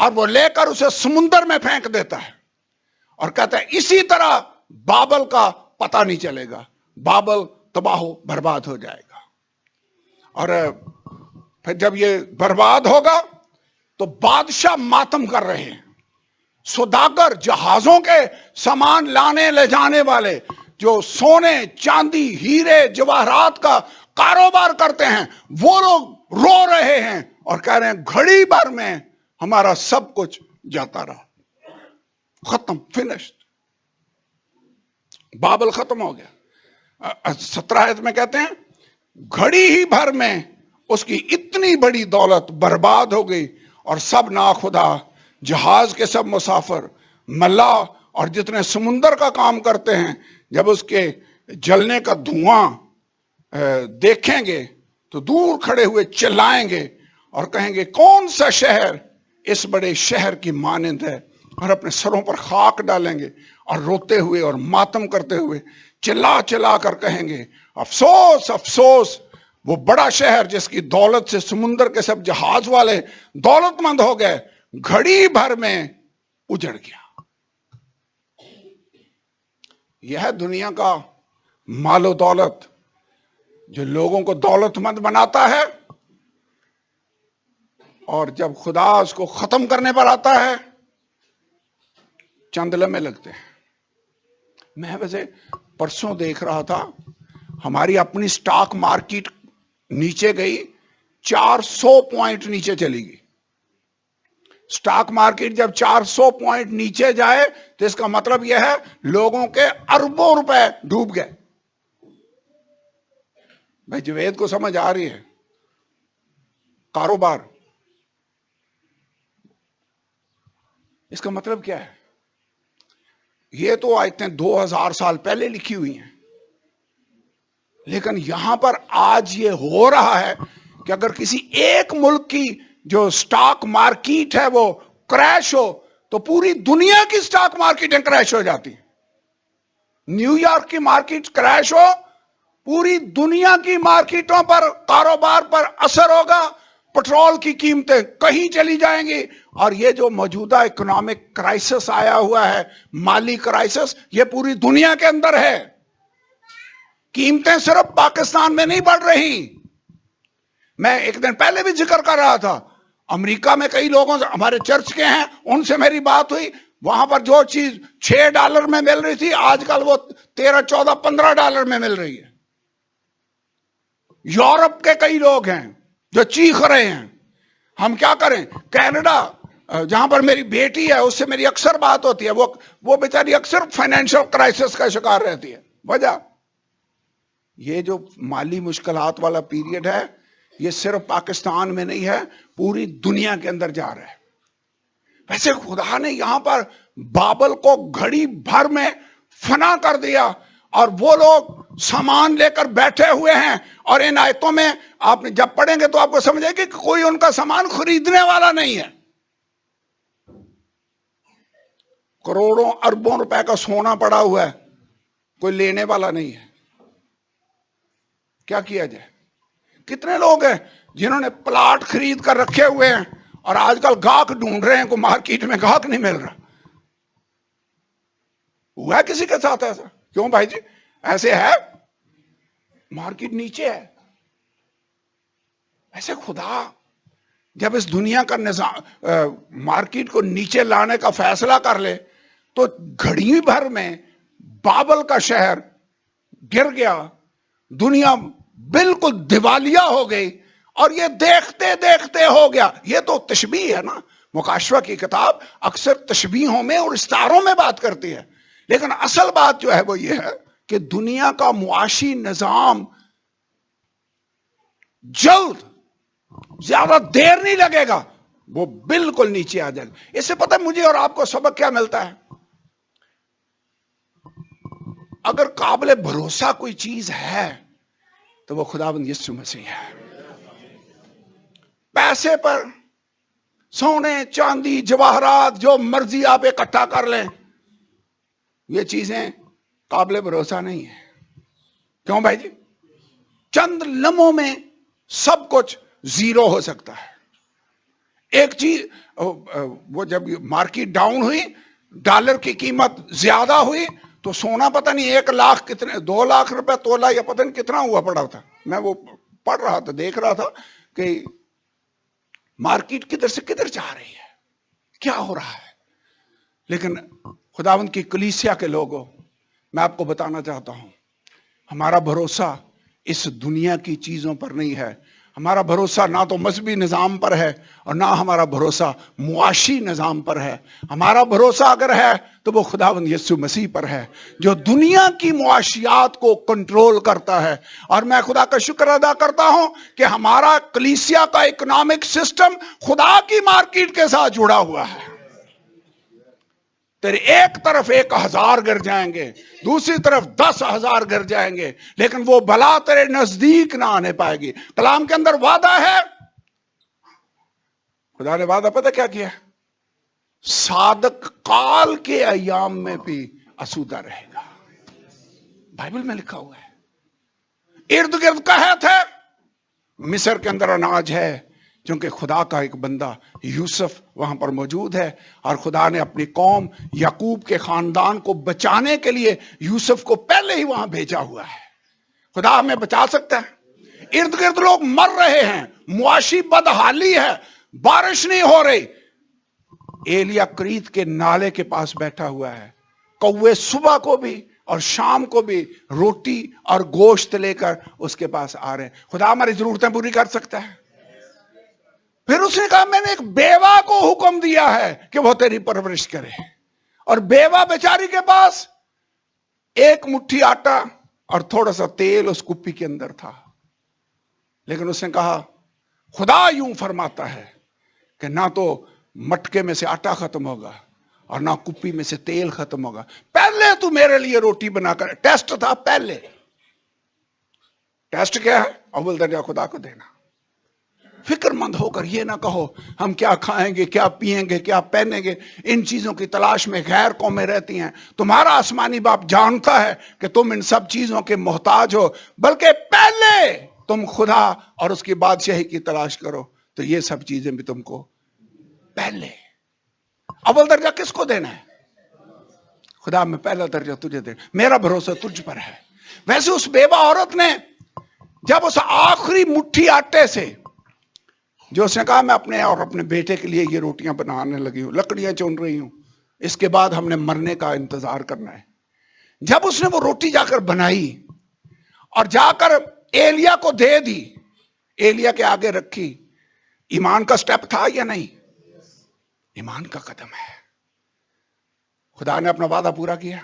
اور وہ لے کر اسے سمندر میں پھینک دیتا ہے اور کہتا ہے اسی طرح بابل کا پتہ نہیں چلے گا، بابل تباہ و برباد ہو جائے گا۔ اور پھر جب یہ برباد ہوگا تو بادشاہ ماتم کر رہے ہیں، سوداگر جہازوں کے سامان لانے لے جانے والے جو سونے چاندی ہیرے جواہرات کا کاروبار کرتے ہیں، وہ لوگ رو رہے ہیں اور کہہ رہے ہیں گھڑی بھر میں ہمارا سب کچھ جاتا رہا، ختم، فنشڈ، بابل ختم ہو گیا۔ 17 آیت میں کہتے ہیں گھڑی ہی بھر میں اس کی اتنی بڑی دولت برباد ہو گئی، اور سب ناخدا، جہاز کے سب مسافر، ملاح اور جتنے سمندر کا کام کرتے ہیں، جب اس کے جلنے کا دھواں دیکھیں گے تو دور کھڑے ہوئے چلائیں گے اور کہیں گے کون سا شہر اس بڑے شہر کی مانند ہے، اور اپنے سروں پر خاک ڈالیں گے اور روتے ہوئے اور ماتم کرتے ہوئے چلا چلا کر کہیں گے افسوس افسوس، وہ بڑا شہر جس کی دولت سے سمندر کے سب جہاز والے دولت مند ہو گئے، گھڑی بھر میں اجڑ گیا۔ یہ ہے دنیا کا مال و دولت جو لوگوں کو دولت مند بناتا ہے، اور جب خدا اس کو ختم کرنے پر آتا ہے چند لمحے لگتے ہیں۔ میں ویسے پرسوں دیکھ رہا تھا، ہماری اپنی سٹاک مارکیٹ نیچے گئی، 400 پوائنٹ نیچے چلی گئی۔ سٹاک مارکیٹ جب 400 پوائنٹ نیچے جائے تو اس کا مطلب یہ ہے لوگوں کے اربوں روپے ڈوب گئے۔ بھائی جوید کو سمجھ آ رہی ہے؟ کاروبار، اس کا مطلب کیا ہے؟ یہ تو آیتیں 2000 سال پہلے لکھی ہوئی ہیں، لیکن یہاں پر آج یہ ہو رہا ہے کہ اگر کسی ایک ملک کی جو سٹاک مارکیٹ ہے وہ کریش ہو تو پوری دنیا کی سٹاک مارکیٹیں کریش ہو جاتی ہیں۔ نیو یارک کی مارکیٹ کریش ہو، پوری دنیا کی مارکیٹوں پر، کاروبار پر اثر ہوگا، پٹرول کی قیمتیں کہیں چلی جائیں گی، اور یہ جو موجودہ اکنامک کرائسس آیا ہوا ہے، مالی کرائسس، یہ پوری دنیا کے اندر ہے۔ قیمتیں صرف پاکستان میں نہیں بڑھ رہی۔ میں ایک دن پہلے بھی ذکر کر رہا تھا، امریکہ میں کئی لوگوں سے، ہمارے چرچ کے ہیں، ان سے میری بات ہوئی، وہاں پر جو چیز $6 میں مل رہی تھی آج کل وہ 13, 14, $15 میں مل رہی ہے۔ یورپ کے کئی لوگ ہیں جو چیخ رہے ہیں۔ ہم کیا کریں؟ کینیڈا جہاں پر میری بیٹی ہے، اس سے میری اکثر بات ہوتی ہے، وہ بیچاری اکثر فائنینشل کرائسس کا شکار رہتی ہے۔ وجہ یہ جو مالی مشکلات والا پیریڈ ہے، یہ صرف پاکستان میں نہیں ہے، پوری دنیا کے اندر جا رہا ہے۔ ویسے خدا نے یہاں پر بابل کو گھڑی بھر میں فنا کر دیا، اور وہ لوگ سامان لے کر بیٹھے ہوئے ہیں، اور ان آیتوں میں آپ جب پڑھیں گے تو آپ کو سمجھے کہ کوئی ان کا سامان خریدنے والا نہیں ہے۔ کروڑوں اربوں روپے کا سونا پڑا ہوا ہے، کوئی لینے والا نہیں ہے۔ کیا کیا جائے؟ کتنے لوگ ہیں جنہوں نے پلاٹ خرید کر رکھے ہوئے ہیں اور آج کل گاہک ڈھونڈ رہے ہیں، کو مارکیٹ میں گاہک نہیں مل رہا۔ ہوا ہے کسی کے ساتھ ایسا؟ کیوں بھائی جی ایسے ہے؟ مارکیٹ نیچے ہے۔ ایسے خدا جب اس دنیا کا نظام مارکیٹ کو نیچے لانے کا فیصلہ کر لے تو گھڑی بھر میں بابل کا شہر گر گیا، دنیا بالکل دیوالیہ ہو گئی، اور یہ دیکھتے دیکھتے ہو گیا۔ یہ تو تشبیہ ہے نا، مکاشفہ کی کتاب اکثر تشبیہوں میں اور استعاروں میں بات کرتی ہے، لیکن اصل بات جو ہے وہ یہ ہے کہ دنیا کا معاشی نظام جلد، زیادہ دیر نہیں لگے گا، وہ بالکل نیچے آ جائے گا۔ اس سے پتہ ہے مجھے اور آپ کو سبق کیا ملتا ہے؟ اگر قابل بھروسہ کوئی چیز ہے تو وہ خداوند یسوع مسیح ہے۔ پیسے پر، سونے چاندی جواہرات جو مرضی آپ اکٹھا کر لیں، یہ چیزیں قابل بھروسہ نہیں ہیں۔ کیوں بھائی جی؟ چند لمحوں میں سب کچھ زیرو ہو سکتا ہے۔ ایک چیز وہ جب مارکیٹ ڈاؤن ہوئی، ڈالر کی قیمت زیادہ ہوئی تو سونا پتہ نہیں 1 لاکھ کتنے 2 لاکھ روپے تولا یا پتہ نہیں کتنا ہوا پڑا تھا. میں وہ پڑھ رہا تھا، دیکھ رہا تھا کہ مارکیٹ کدھر سے کدھر جا رہی ہے، کیا ہو رہا ہے. لیکن خداوند کی کلیسیا کے لوگوں، میں آپ کو بتانا چاہتا ہوں، ہمارا بھروسہ اس دنیا کی چیزوں پر نہیں ہے. ہمارا بھروسہ نہ تو مذہبی نظام پر ہے اور نہ ہمارا بھروسہ معاشی نظام پر ہے. ہمارا بھروسہ اگر ہے تو وہ خداوند یسوع مسیح پر ہے، جو دنیا کی معاشیات کو کنٹرول کرتا ہے. اور میں خدا کا شکر ادا کرتا ہوں کہ ہمارا کلیسیا کا اکنامک سسٹم خدا کی مارکیٹ کے ساتھ جڑا ہوا ہے. تیرے ایک طرف 1000 گر جائیں گے، دوسری طرف 10,000 گر جائیں گے، لیکن وہ بلا تیرے نزدیک نہ آنے پائے گی. کلام کے اندر وعدہ ہے، خدا نے وعدہ پتہ کیا کیا؟ صادق کال کے ایام میں بھی اسودہ رہے گا. بائبل میں لکھا ہوا ہے. ارد گرد قحط ہے، مصر کے اندر اناج ہے، کیونکہ خدا کا ایک بندہ یوسف وہاں پر موجود ہے، اور خدا نے اپنی قوم یعقوب کے خاندان کو بچانے کے لیے یوسف کو پہلے ہی وہاں بھیجا ہوا ہے. خدا ہمیں بچا سکتا ہے. ارد گرد لوگ مر رہے ہیں، معاشی بدحالی ہے، بارش نہیں ہو رہی. ایلیا کریت کے نالے کے پاس بیٹھا ہوا ہے، کوے صبح کو بھی اور شام کو بھی روٹی اور گوشت لے کر اس کے پاس آ رہے ہیں. خدا ہماری ضرورتیں پوری کر سکتا ہے. پھر اس نے کہا میں نے ایک بیوہ کو حکم دیا ہے کہ وہ تیری پرورش کرے، اور بیوہ بیچاری کے پاس 1 مٹھی آٹا اور تھوڑا سا تیل اس کپی کے اندر تھا. لیکن اس نے کہا خدا یوں فرماتا ہے کہ نہ تو مٹکے میں سے آٹا ختم ہوگا اور نہ کپی میں سے تیل ختم ہوگا، پہلے تو میرے لیے روٹی بنا کر. ٹیسٹ تھا پہلے. ٹیسٹ کیا ہے؟ اول درجہ خدا کو دینا. فکر مند ہو کر یہ نہ کہو ہم کیا کھائیں گے، کیا پیئیں گے، کیا پہنیں گے. ان چیزوں کی تلاش میں غیر قومیں رہتی ہیں. تمہارا آسمانی باپ جانتا ہے کہ تم ان سب چیزوں کے محتاج ہو، بلکہ پہلے تم خدا اور اس کی بادشاہی کی تلاش کرو تو یہ سب چیزیں بھی تم کو پہلے. اول درجہ کس کو دینا ہے؟ خدا میں پہلا درجہ تجھے دے. میرا بھروسہ تجھ پر ہے. ویسے اس بیوہ عورت نے جب اس آخری مٹھی آٹے سے جو اس نے کہا میں اپنے اور اپنے بیٹے کے لیے یہ روٹیاں بنانے لگی ہوں، لکڑیاں چن رہی ہوں، اس کے بعد ہم نے مرنے کا انتظار کرنا ہے. جب اس نے وہ روٹی جا کر بنائی اور جا کر ایلیا کو دے دی، ایلیا کے آگے رکھی، ایمان کا سٹیپ تھا یا نہیں؟ ایمان کا قدم ہے. خدا نے اپنا وعدہ پورا کیا.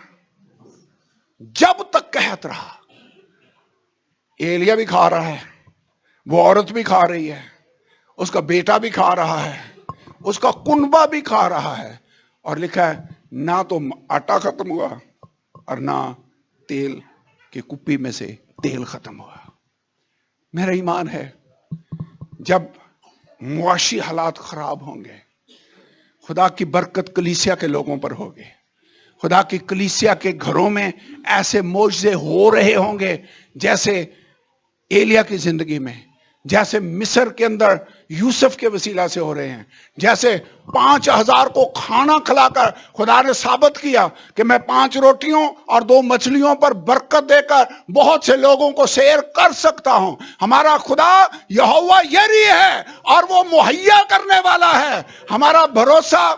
جب تک قحط رہا، ایلیا بھی کھا رہا ہے، وہ عورت بھی کھا رہی ہے، اس کا بیٹا بھی کھا رہا ہے، اس کا کنبہ بھی کھا رہا ہے. اور لکھا ہے نہ تو آٹا ختم ہوا اور نہ تیل کی کپی میں سے تیل ختم ہوا. میرا ایمان ہے جب معاشی حالات خراب ہوں گے، خدا کی برکت کلیسیا کے لوگوں پر ہوگی. خدا کی کلیسیا کے گھروں میں ایسے معجزے ہو رہے ہوں گے جیسے ایلیا کی زندگی میں، جیسے مصر کے اندر یوسف کے وسیلہ سے ہو رہے ہیں، جیسے 5,000 کو کھانا کھلا کر خدا نے ثابت کیا کہ میں 5 روٹیوں اور 2 مچھلیوں پر برکت دے کر بہت سے لوگوں کو سیر کر سکتا ہوں. ہمارا خدا یہوہ یری ہے اور وہ مہیا کرنے والا ہے. ہمارا بھروسہ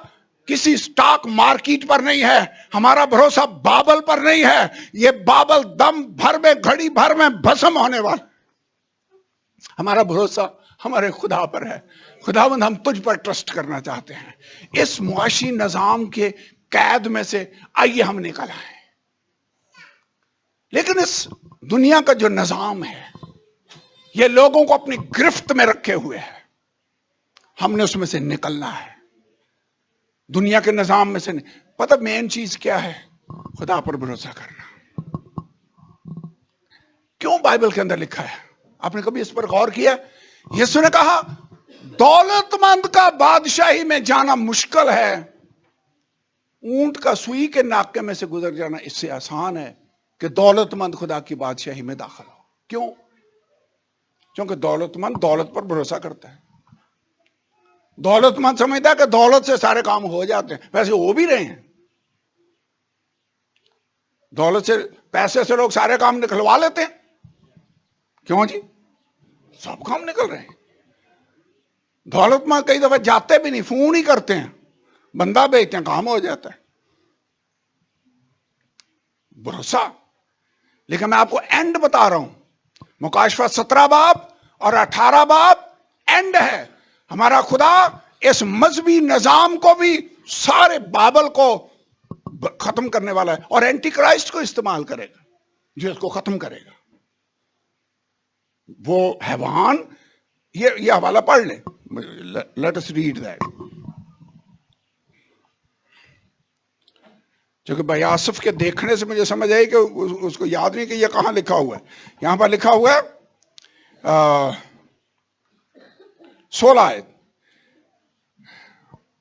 کسی سٹاک مارکیٹ پر نہیں ہے، ہمارا بھروسہ بابل پر نہیں ہے. یہ بابل دم بھر میں گھڑی بھر میں بھسم ہونے والا. ہمارا بھروسہ ہمارے خدا پر ہے. خداوند ہم تجھ پر ٹرسٹ کرنا چاہتے ہیں. اس معاشی نظام کے قید میں سے آئیے ہم نکل آئیں. لیکن اس دنیا کا جو نظام ہے یہ لوگوں کو اپنی گرفت میں رکھے ہوئے ہے. ہم نے اس میں سے نکلنا ہے. دنیا کے نظام میں سے نہیں. پتہ مین چیز کیا ہے؟ خدا پر بھروسہ کرنا. کیوں بائبل کے اندر لکھا ہے؟ آپ نے کبھی اس پر غور کیا؟ یسوع نے کہا دولت مند کا بادشاہی میں جانا مشکل ہے، اونٹ کا سوئی کے ناکے میں سے گزر جانا اس سے آسان ہے کہ دولت مند خدا کی بادشاہی میں داخل ہو. کیوں؟ کیونکہ دولت مند دولت پر بھروسہ کرتا ہے. دولت مند سمجھتا ہے کہ دولت سے سارے کام ہو جاتے ہیں، ویسے ہو بھی رہے ہیں. دولت سے، پیسے سے لوگ سارے کام نکلوا لیتے ہیں. کیوں جی؟ سب کام نکل رہے ہیں. دولت مند کئی دفعہ جاتے بھی نہیں، فون ہی کرتے ہیں، بندہ بھیجتے ہیں، کام ہو جاتا ہے. بھروسہ. لیکن میں آپ کو اینڈ بتا رہا ہوں. مکاشفہ 17 باب اور 18 باب اینڈ ہے. ہمارا خدا اس مذہبی نظام کو بھی، سارے بابل کو ختم کرنے والا ہے، اور اینٹی کرائسٹ کو استعمال کرے گا جو اس کو ختم کرے گا. وہ حیوان، یہ حوالہ پڑھ لیں. Let us read that. کیونکہ بھائی آصف کے دیکھنے سے مجھے سمجھ آئی کہ اس کو یاد نہیں کہ یہ کہاں لکھا ہوا ہے. یہاں پر لکھا ہوا ہے 16 آیت،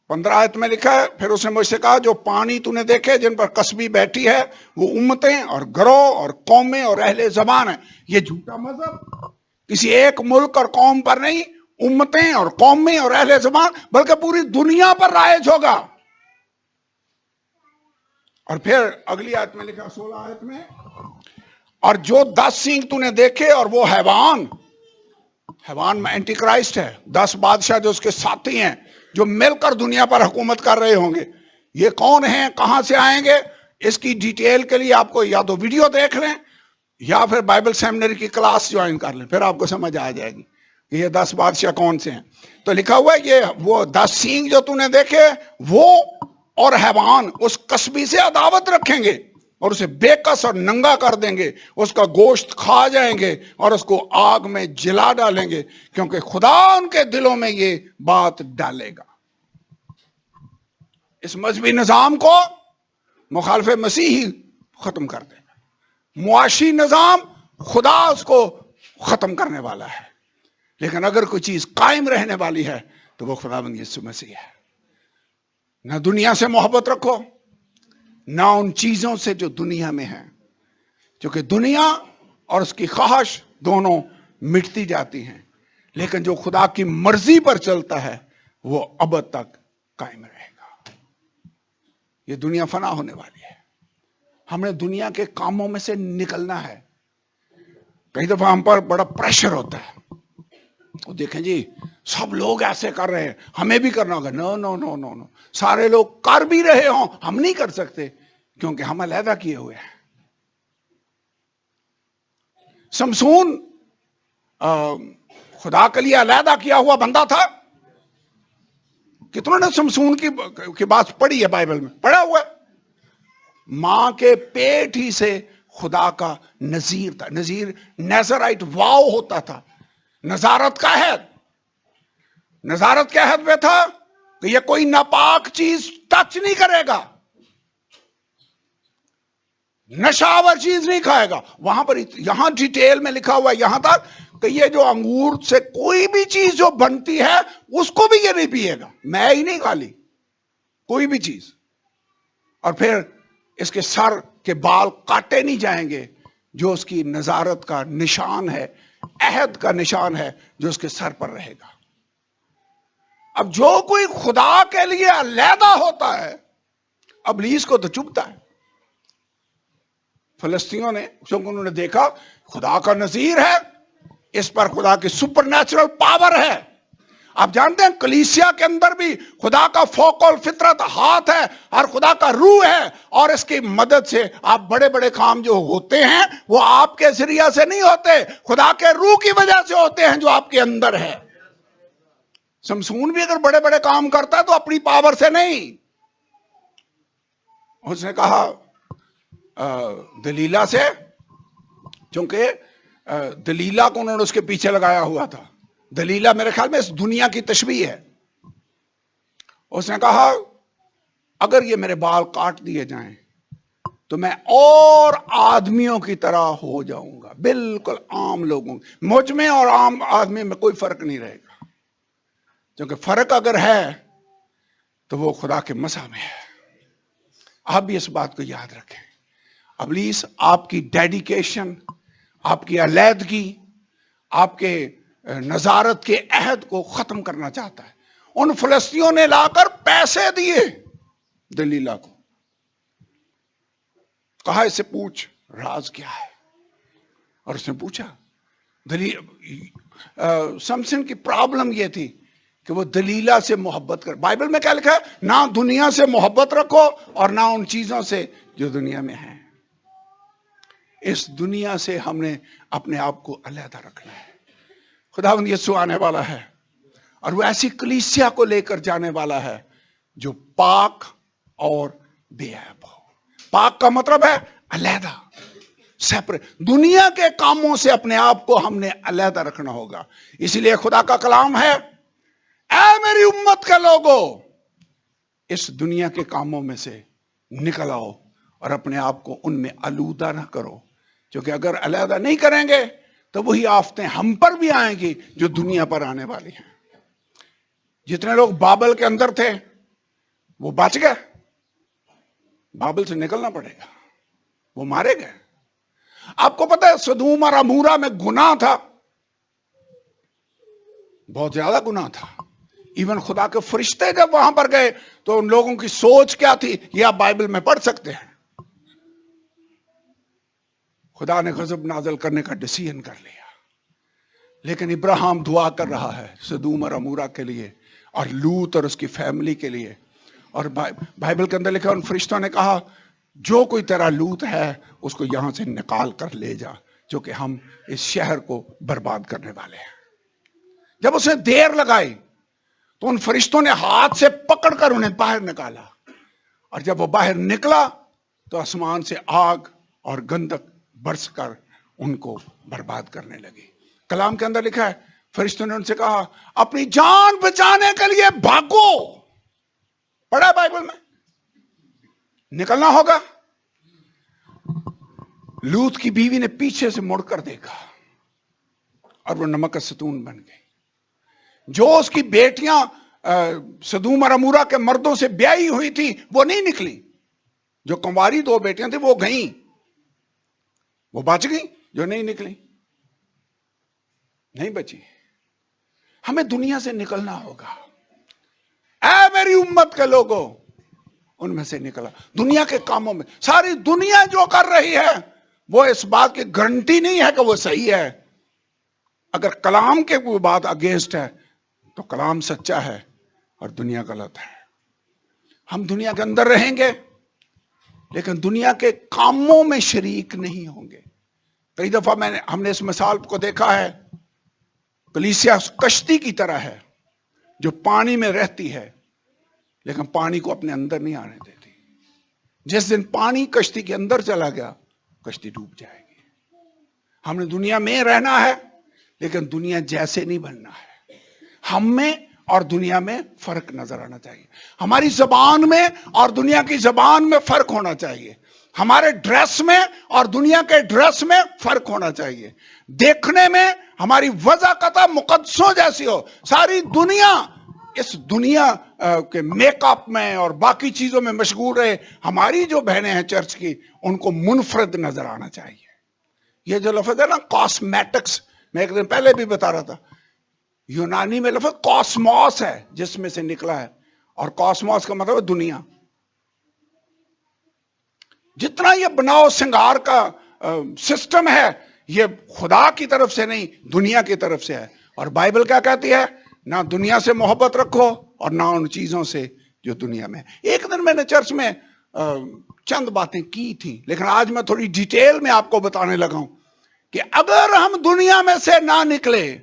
15 آیت میں لکھا ہے. پھر اس نے مجھ سے کہا جو پانی تو نے دیکھے جن پر قصبی بیٹھی ہے وہ امتیں اور گروہ اور قومیں اور اہل زبان ہیں. یہ جھوٹا مذہب کسی ایک ملک اور قوم پر نہیں، امتیں اور قومیں اور اہل زبان، بلکہ پوری دنیا پر رائج ہوگا. اور پھر اگلی آیت میں لکھا 16 آیت میں، اور جو 10 سینگ تو نے دیکھے اور وہ حیوان میں اینٹی کرائسٹ ہے، 10 بادشاہ جو اس کے ساتھی ہیں، جو مل کر دنیا پر حکومت کر رہے ہوں گے. یہ کون ہیں، کہاں سے آئیں گے، اس کی ڈیٹیل کے لیے آپ کو یا تو ویڈیو دیکھ لیں یا پھر بائبل سیمنری کی کلاس جوائن کر لیں، پھر آپ کو سمجھ آ جائے گی کہ یہ 10 بادشاہ کون سے ہیں. تو لکھا ہوا ہے یہ وہ 10 سینگ جو تو نے دیکھے وہ اور حیوان اس قصبی سے عداوت رکھیں گے اور اسے بے کس اور ننگا کر دیں گے، اس کا گوشت کھا جائیں گے اور اس کو آگ میں جلا ڈالیں گے، کیونکہ خدا ان کے دلوں میں یہ بات ڈالے گا. اس مذہبی نظام کو مخالف مسیح ہی ختم کر دے گا. معاشی نظام خدا اس کو ختم کرنے والا ہے. لیکن اگر کوئی چیز قائم رہنے والی ہے تو وہ خداوند یسوع مسیح ہے. نہ دنیا سے محبت رکھو، نہ ان چیزوں سے جو دنیا میں ہیں، کیونکہ دنیا اور اس کی خواہش دونوں مٹتی جاتی ہیں، لیکن جو خدا کی مرضی پر چلتا ہے وہ ابد تک قائم رہے گا. یہ دنیا فنا ہونے والی ہے. ہمیں دنیا کے کاموں میں سے نکلنا ہے. کئی دفعہ ہم پر بڑا پریشر ہوتا ہے، وہ دیکھیں جی سب لوگ ایسے کر رہے ہیں، ہمیں بھی کرنا ہوگا. نو نو نو نو نو، سارے لوگ کر بھی رہے ہوں، ہم نہیں کر سکتے کیونکہ ہم علیحدہ کیے ہوئے ہیں. سمسون خدا کے لیے علیحدہ کیا ہوا بندہ تھا. کتنوں نے سمسون کی بات پڑھی ہے بائبل میں؟ پڑھا ہوا ہے. ماں کے پیٹ ہی سے خدا کا نذیر تھا. نذیر نیزرائٹ واو ہوتا تھا، نظارت کا عہد. نظارت کے عہد میں تھا کہ یہ کوئی ناپاک چیز ٹچ نہیں کرے گا، نشاور چیز نہیں کھائے گا. وہاں پر یہاں ڈیٹیل میں لکھا ہوا ہے یہاں تک کہ یہ جو انگور سے کوئی بھی چیز جو بنتی ہے اس کو بھی یہ نہیں پیے گا. میں ہی نہیں خالی کوئی بھی چیز. اور پھر اس کے سر کے بال کاٹے نہیں جائیں گے، جو اس کی نظارت کا نشان ہے، عہد کا نشان ہے جو اس کے سر پر رہے گا. اب جو کوئی خدا کے لیے علیحدہ ہوتا ہے ابلیس کو تو چبھتا ہے. فلسطینیوں نے، چونکہ انہوں نے دیکھا خدا کا نذیر ہے، اس پر خدا کی سپر نیچرل پاور ہے. آپ جانتے ہیں کلیسیا کے اندر بھی خدا کا فوق الفطرت ہاتھ ہے اور خدا کا روح ہے، اور اس کی مدد سے آپ بڑے بڑے کام جو ہوتے ہیں وہ آپ کے ذریعہ سے نہیں ہوتے، خدا کے روح کی وجہ سے ہوتے ہیں جو آپ کے اندر ہے. سمسون بھی اگر بڑے بڑے کام کرتا ہے تو اپنی پاور سے نہیں. اس نے کہا دلیلہ سے، چونکہ دلیلہ کو انہوں نے اس کے پیچھے لگایا ہوا تھا. دلیلہ میرے خیال میں اس دنیا کی تشبیہ ہے. اس نے کہا اگر یہ میرے بال کاٹ دیے جائیں تو میں اور آدمیوں کی طرح ہو جاؤں گا، بالکل عام لوگوں. مجھ میں اور عام آدمی میں کوئی فرق نہیں رہے گا، کیونکہ فرق اگر ہے تو وہ خدا کے مسا میں ہے. آپ بھی اس بات کو یاد رکھیں. ابلیس آپ کی ڈیڈیکیشن، آپ کی علیحدگی، آپ کے نظارت کے عہد کو ختم کرنا چاہتا ہے. ان فلسطینیوں نے لا کر پیسے دیے دلیلا کو, کہا اسے پوچھ راز کیا ہے, اور اس نے پوچھا. سمسن کی پرابلم یہ تھی کہ وہ دلیلا سے محبت کر. بائبل میں کیا لکھا ہے؟ نہ دنیا سے محبت رکھو اور نہ ان چیزوں سے جو دنیا میں ہیں. اس دنیا سے ہم نے اپنے آپ کو علیحدہ رکھنا ہے. خداوند یسوع آنے والا ہے اور وہ ایسی کلیسیا کو لے کر جانے والا ہے جو پاک اور بے عیب ہو. پاک کا مطلب ہے علیحدہ, سیپریٹ. دنیا کے کاموں سے اپنے آپ کو ہم نے علیحدہ رکھنا ہوگا. اسی لیے خدا کا کلام ہے, اے میری امت کے لوگو, اس دنیا کے کاموں میں سے نکل آؤ اور اپنے آپ کو ان میں آلودہ نہ کرو, کیونکہ اگر علیحدہ نہیں کریں گے تو وہی آفتیں ہم پر بھی آئیں گی جو دنیا پر آنے والی ہیں. جتنے لوگ بابل کے اندر تھے وہ بچ گئے, بابل سے نکلنا پڑے گا, وہ مارے گئے. آپ کو پتا ہے سدوم اور عمورہ میں گناہ تھا, بہت زیادہ گناہ تھا. ایون خدا کے فرشتے جب وہاں پر گئے تو ان لوگوں کی سوچ کیا تھی یہ آپ بائبل میں پڑھ سکتے ہیں. خدا نے غضب نازل کرنے کا ڈیسیژن کر لیا, لیکن ابراہیم دعا کر رہا ہے سدوم اور عمورہ کے لیے اور لوط اور اس کی فیملی کے لیے. اور بائبل کے اندر لکھا ان فرشتوں نے کہا جو کوئی تیرا لوط ہے اس کو یہاں سے نکال کر لے جا, جو کہ ہم اس شہر کو برباد کرنے والے ہیں. جب اسے دیر لگائی تو ان فرشتوں نے ہاتھ سے پکڑ کر انہیں باہر نکالا, اور جب وہ باہر نکلا تو آسمان سے آگ اور گندک برس کر ان کو برباد کرنے لگی. کلام کے اندر لکھا ہے فرشتوں نے ان سے کہا اپنی جان بچانے کے لیے بھاگو. پڑھا بائبل میں, نکلنا ہوگا. لوط کی بیوی نے پیچھے سے مڑ کر دیکھا اور وہ نمک کا ستون بن گئی. جو اس کی بیٹیاں سدوم اور عمورہ کے مردوں سے بیاہی ہوئی تھی وہ نہیں نکلی. جو کنواری 2 بیٹیاں تھیں وہ گئیں, وہ بچ گئیں. جو نہیں نکلی نہیں بچی. ہمیں دنیا سے نکلنا ہوگا. اے میری امت کے لوگوں, ان میں سے نکلا. دنیا کے کاموں میں ساری دنیا جو کر رہی ہے وہ اس بات کی گارنٹی نہیں ہے کہ وہ صحیح ہے. اگر کلام کے کوئی بات اگینسٹ ہے تو کلام سچا ہے اور دنیا غلط ہے. ہم دنیا کے اندر رہیں گے لیکن دنیا کے کاموں میں شریک نہیں ہوں گے. کئی دفعہ ہم نے اس مثال کو دیکھا ہے, کلیسیا کشتی کی طرح ہے جو پانی میں رہتی ہے لیکن پانی کو اپنے اندر نہیں آنے دیتی. جس دن پانی کشتی کے اندر چلا گیا کشتی ڈوب جائے گی. ہم نے دنیا میں رہنا ہے لیکن دنیا جیسے نہیں بننا ہے. ہم میں اور دنیا میں فرق نظر آنا چاہیے. ہماری زبان میں اور دنیا کی زبان میں فرق ہونا چاہیے. ہمارے ڈریس میں اور دنیا کے ڈریس میں فرق ہونا چاہیے. دیکھنے میں ہماری وضاقت مقدسوں جیسی ہو. ساری دنیا اس دنیا کے میک اپ میں اور باقی چیزوں میں مشغول رہے. ہماری جو بہنیں ہیں چرچ کی ان کو منفرد نظر آنا چاہیے. یہ جو لفظ ہے نا کاسمیٹکس, میں ایک دن پہلے بھی بتا رہا تھا, یونانی میں لفظ کاسموس ہے جس میں سے نکلا ہے, اور کاسموس کا مطلب ہے دنیا. جتنا یہ بناؤ سنگار کا سسٹم ہے یہ خدا کی طرف سے نہیں دنیا کی طرف سے ہے. اور بائبل کیا کہتی ہے؟ نہ دنیا سے محبت رکھو اور نہ ان چیزوں سے جو دنیا میں. ایک دن میں نے چرچ میں چند باتیں کی تھی لیکن آج میں تھوڑی ڈیٹیل میں آپ کو بتانے لگا ہوں کہ اگر ہم دنیا میں سے نہ نکلے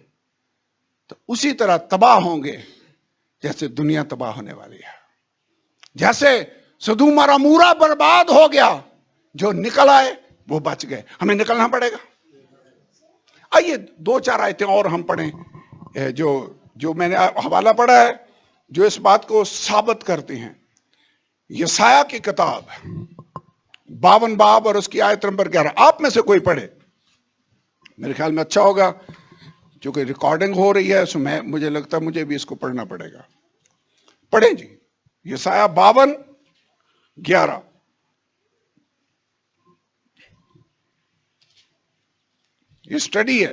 تو اسی طرح تباہ ہوں گے جیسے دنیا تباہ ہونے والی ہے. جیسے سدوم اور عمورہ برباد ہو گیا, جو نکل آئے وہ بچ گئے. ہمیں نکلنا پڑے گا. آئیے 2-4 آیتیں اور ہم پڑھیں جو میں نے حوالہ پڑھا ہے جو اس بات کو ثابت کرتی ہیں. یسایہ کی کتاب 52 باب اور اس کی آیت نمبر 11. آپ میں سے کوئی پڑھے, میرے خیال میں اچھا ہوگا. چونکہ ریکارڈنگ ہو رہی ہے سو مجھے لگتا ہے مجھے بھی اس کو پڑھنا پڑے گا. پڑھیں جی, یسایہ 52:11. یہ سٹڈی ہے.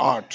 8।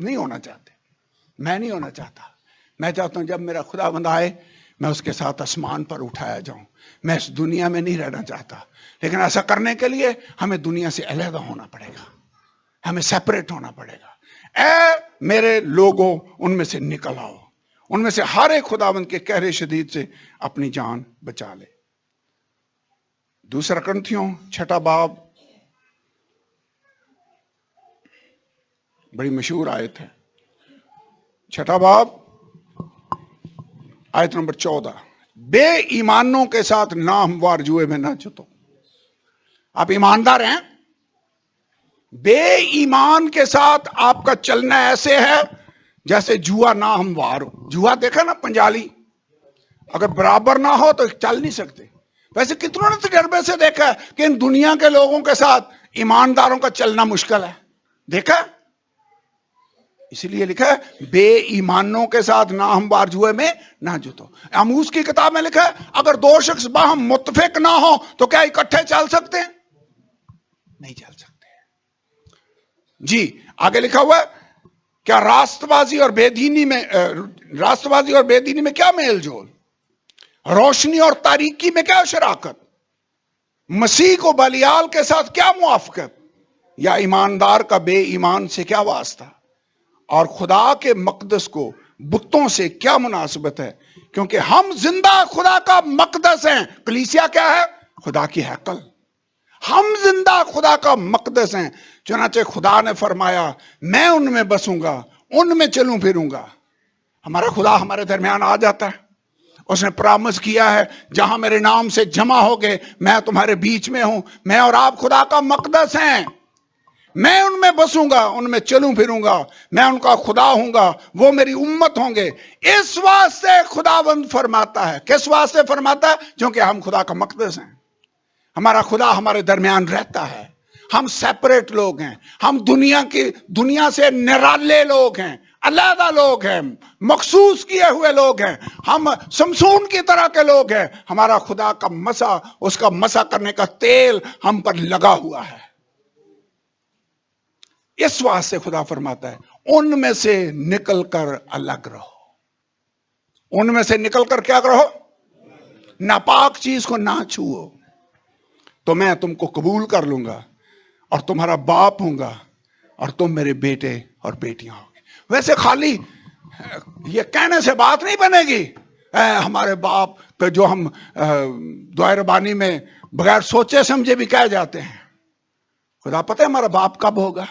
نہیں ہونا چاہتے. میں نہیں ہونا چاہتا. میں چاہتا ہوں جب میرا خداوند آئے میں اس کے ساتھ آسمان پر اٹھایا جاؤں. میں اس دنیا میں نہیں رہنا چاہتا. لیکن ایسا کرنے کے لیے ہمیں دنیا سے علیحدہ ہونا پڑے گا. ہمیں سیپریٹ ہونا پڑے گا. اے میرے لوگوں ان میں سے نکل آؤ. ان میں سے ہر ایک خداوند کے قہر شدید سے اپنی جان بچا لے. دوسرا کرنتھیوں 6 باب بڑی مشہور آیت ہے. 6 باب آیت نمبر 14. بے ایمانوں کے ساتھ ناہموار جوئے میں نہ جتو. آپ ایماندار ہیں. بے ایمان کے ساتھ آپ کا چلنا ایسے ہے جیسے جوا ناہموار ہو. جوا دیکھا نا پنجالی, اگر برابر نہ ہو تو چل نہیں سکتے. ویسے کتنوں نے تجربے سے دیکھا ہے کہ ان دنیا کے لوگوں کے ساتھ ایمانداروں کا چلنا مشکل ہے. دیکھا, اسی لیے لکھا ہے بے ایمانوں کے ساتھ ناہموار جوئے میں نہ جتو. آموز کی کتاب میں لکھا ہے اگر 2 شخص باہم متفق نہ ہو تو کیا اکٹھے چل سکتے ہیں؟ نہیں چل سکتے. جی آگے لکھا ہوا ہے کیا راست بازی اور بے دینی میں کیا میل جول؟ روشنی اور تاریکی میں کیا شراکت؟ مسیح کو بلیال کے ساتھ کیا موافقت؟ یا ایماندار کا بے ایمان سے کیا واسطہ؟ اور خدا کے مقدس کو بتوں سے کیا مناسبت ہے؟ کیونکہ ہم زندہ خدا کا مقدس ہیں. کلیسیا کیا ہے؟ خدا کی ہیکل. ہم زندہ خدا کا مقدس ہیں. چنانچہ خدا نے فرمایا میں ان میں بسوں گا, ان میں چلوں پھروں گا. ہمارا خدا ہمارے درمیان آ جاتا ہے. اس نے پرامس کیا ہے جہاں میرے نام سے جمع ہو گئے میں تمہارے بیچ میں ہوں. میں اور آپ خدا کا مقدس ہیں. میں ان میں بسوں گا, ان میں چلوں پھروں گا. میں ان کا خدا ہوں گا, وہ میری امت ہوں گے. اس واسطے خداوند فرماتا ہے. کس واسطے فرماتا ہے؟ کیونکہ ہم خدا کا مقدس ہیں. ہمارا خدا ہمارے درمیان رہتا ہے. ہم سیپریٹ لوگ ہیں. ہم دنیا سے نرالے لوگ ہیں, علیحدہ لوگ ہیں, مخصوص کیے ہوئے لوگ ہیں. ہم سمسون کی طرح کے لوگ ہیں. ہمارا خدا کا مسا, اس کا مسا کرنے کا تیل ہم پر لگا ہوا ہے. اس واسطے خدا فرماتا ہے ان میں سے نکل کر الگ رہو. ان میں سے نکل کر کیا رہو؟ ناپاک چیز کو نہ چھوؤ. تو میں تم کو قبول کر لوں گا اور تمہارا باپ ہوں گا اور تم میرے بیٹے اور بیٹیاں ہوں گے. ویسے خالی یہ کہنے سے بات نہیں بنے گی. ہمارے باپ پہ جو ہم دعائے ربانی میں بغیر سوچے سمجھے بھی کہہ جاتے ہیں. خدا پتہ ہے ہمارا باپ کب ہوگا؟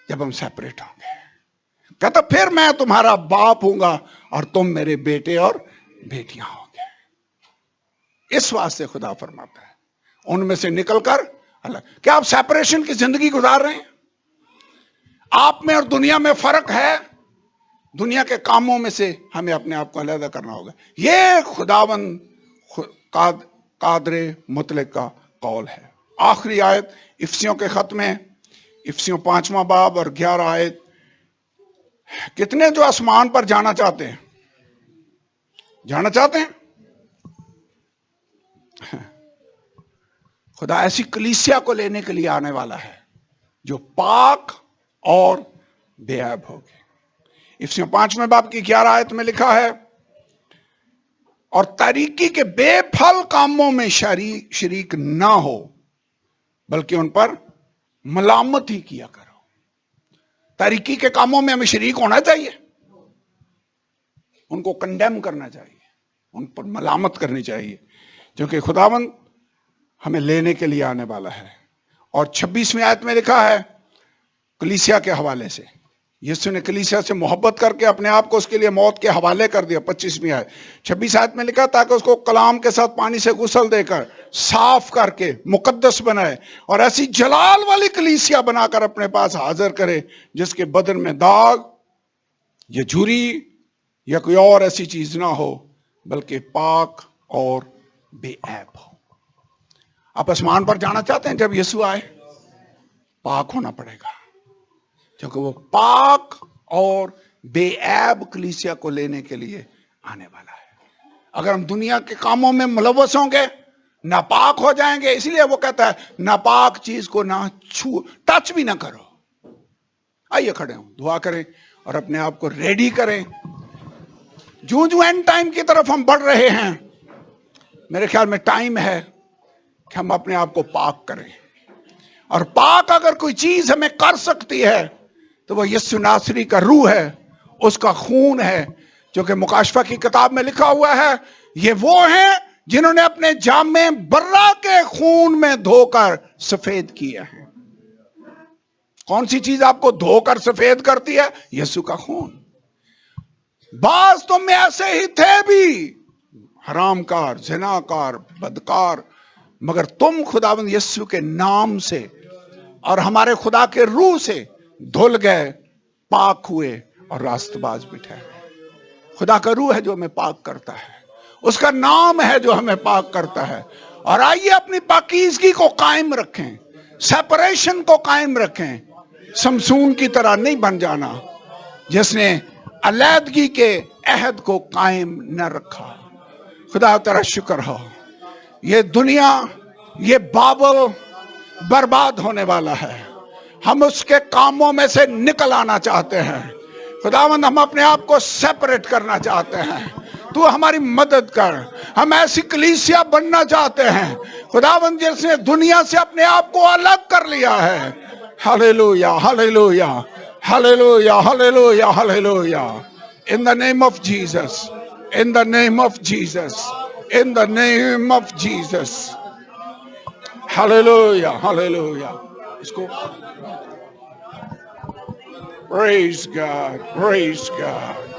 جب ہم سیپریٹ ہوں گے. کہتا پھر میں تمہارا باپ ہوں گا اور تم میرے بیٹے اور بیٹیاں ہوں گے. اس واسطے خدا فرماتا ہے ان میں سے نکل کر الگ. کیا آپ سیپریشن کی زندگی گزار رہے ہیں؟ آپ میں اور دنیا میں فرق ہے. دنیا کے کاموں میں سے ہمیں اپنے آپ کو علیحدہ کرنا ہوگا. یہ خداوند قادر مطلق کا قول ہے. آخری آیت افسیوں کے خط میں, افسیوں 5واں باب اور 11 آیت. کتنے جو آسمان پر جانا چاہتے ہیں؟ جانا چاہتے ہیں؟ خدا ایسی کلیسیا کو لینے کے لیے آنے والا ہے جو پاک اور بے عیب ہوگی. افسیوں 5ویں باب کی 11 آیت میں لکھا ہے اور تاریکی کے بے پھل کاموں میں شریک نہ ہو بلکہ ان پر ملامت ہی کیا کرو. تاریکی کے کاموں میں ہمیں شریک ہونا چاہیے, ان کو کنڈیم کرنا چاہیے, ان پر ملامت کرنی چاہیے, کیونکہ خداوند ہمیں لینے کے لیے آنے والا ہے. اور 26ویں آیت میں لکھا ہے کلیسیا کے حوالے سے, یسوع نے کلیسیا سے محبت کر کے اپنے آپ کو اس کے لیے موت کے حوالے کر دیا. 25ویں آیت 26 آیت میں لکھا تاکہ اس کو کلام کے ساتھ پانی سے غسل دے کر صاف کر کے مقدس بنائے اور ایسی جلال والی کلیسیا بنا کر اپنے پاس حاضر کرے جس کے بدن میں داغ یا جھری یا کوئی اور ایسی چیز نہ ہو بلکہ پاک اور بے عیب ہو. آپ آسمان پر جانا چاہتے ہیں؟ جب یسوع آئے پاک ہونا پڑے گا, کیونکہ وہ پاک اور بے عیب کلیسیا کو لینے کے لیے آنے والا ہے. اگر ہم دنیا کے کاموں میں ملوث ہوں گے ناپاک ہو جائیں گے. اس لیے وہ کہتا ہے ناپاک چیز کو نہ چھو, ٹچ بھی نہ کرو. آئیے کھڑے ہوں, دعا کریں اور اپنے آپ کو ریڈی کریں. جو اینڈ ٹائم کی طرف ہم بڑھ رہے ہیں, میرے خیال میں ٹائم ہے کہ ہم اپنے آپ کو پاک کریں. اور پاک اگر کوئی چیز ہمیں کر سکتی ہے تو وہ یسوع ناصری کا روح ہے, اس کا خون ہے, جو کہ مکاشفہ کی کتاب میں لکھا ہوا ہے. یہ وہ ہیں جنہوں نے اپنے جامے برہ کے خون میں دھو کر سفید کیا ہے. کون سی چیز آپ کو دھو کر سفید کرتی ہے؟ یسوع کا خون. بعض تم میں ایسے ہی تھے بھی, حرام کار, زنا کار, بدکار, مگر تم خداوند یسوع کے نام سے اور ہمارے خدا کے روح سے دھل گئے, پاک ہوئے اور راست باز بٹھائے. خدا کا روح ہے جو ہمیں پاک کرتا ہے, اس کا نام ہے جو ہمیں پاک کرتا ہے. اور آئیے اپنی پاکیزگی کو قائم رکھیں, سیپریشن کو قائم رکھیں. سمسون کی طرح نہیں بن جانا جس نے علیحدگی کے عہد کو قائم نہ رکھا. خدا تیرا شکر ہو, یہ دنیا, یہ بابل برباد ہونے والا ہے. ہم اس کے کاموں میں سے نکل آنا چاہتے ہیں. خداوند ہم اپنے آپ کو سیپریٹ کرنا چاہتے ہیں, تو ہماری مدد کر. ہم ایسی کلیسیا بننا چاہتے ہیں خداوند جس نے دنیا سے اپنے آپ کو الگ کر لیا ہے. ہلیلویا, ہلیلویا, ہلیلویا, ہلیلویا, ہلیلویا. In the name of Jesus, in the name of Jesus, in the name of Jesus. Hallelujah, hallelujah. اس کو praise God, praise God.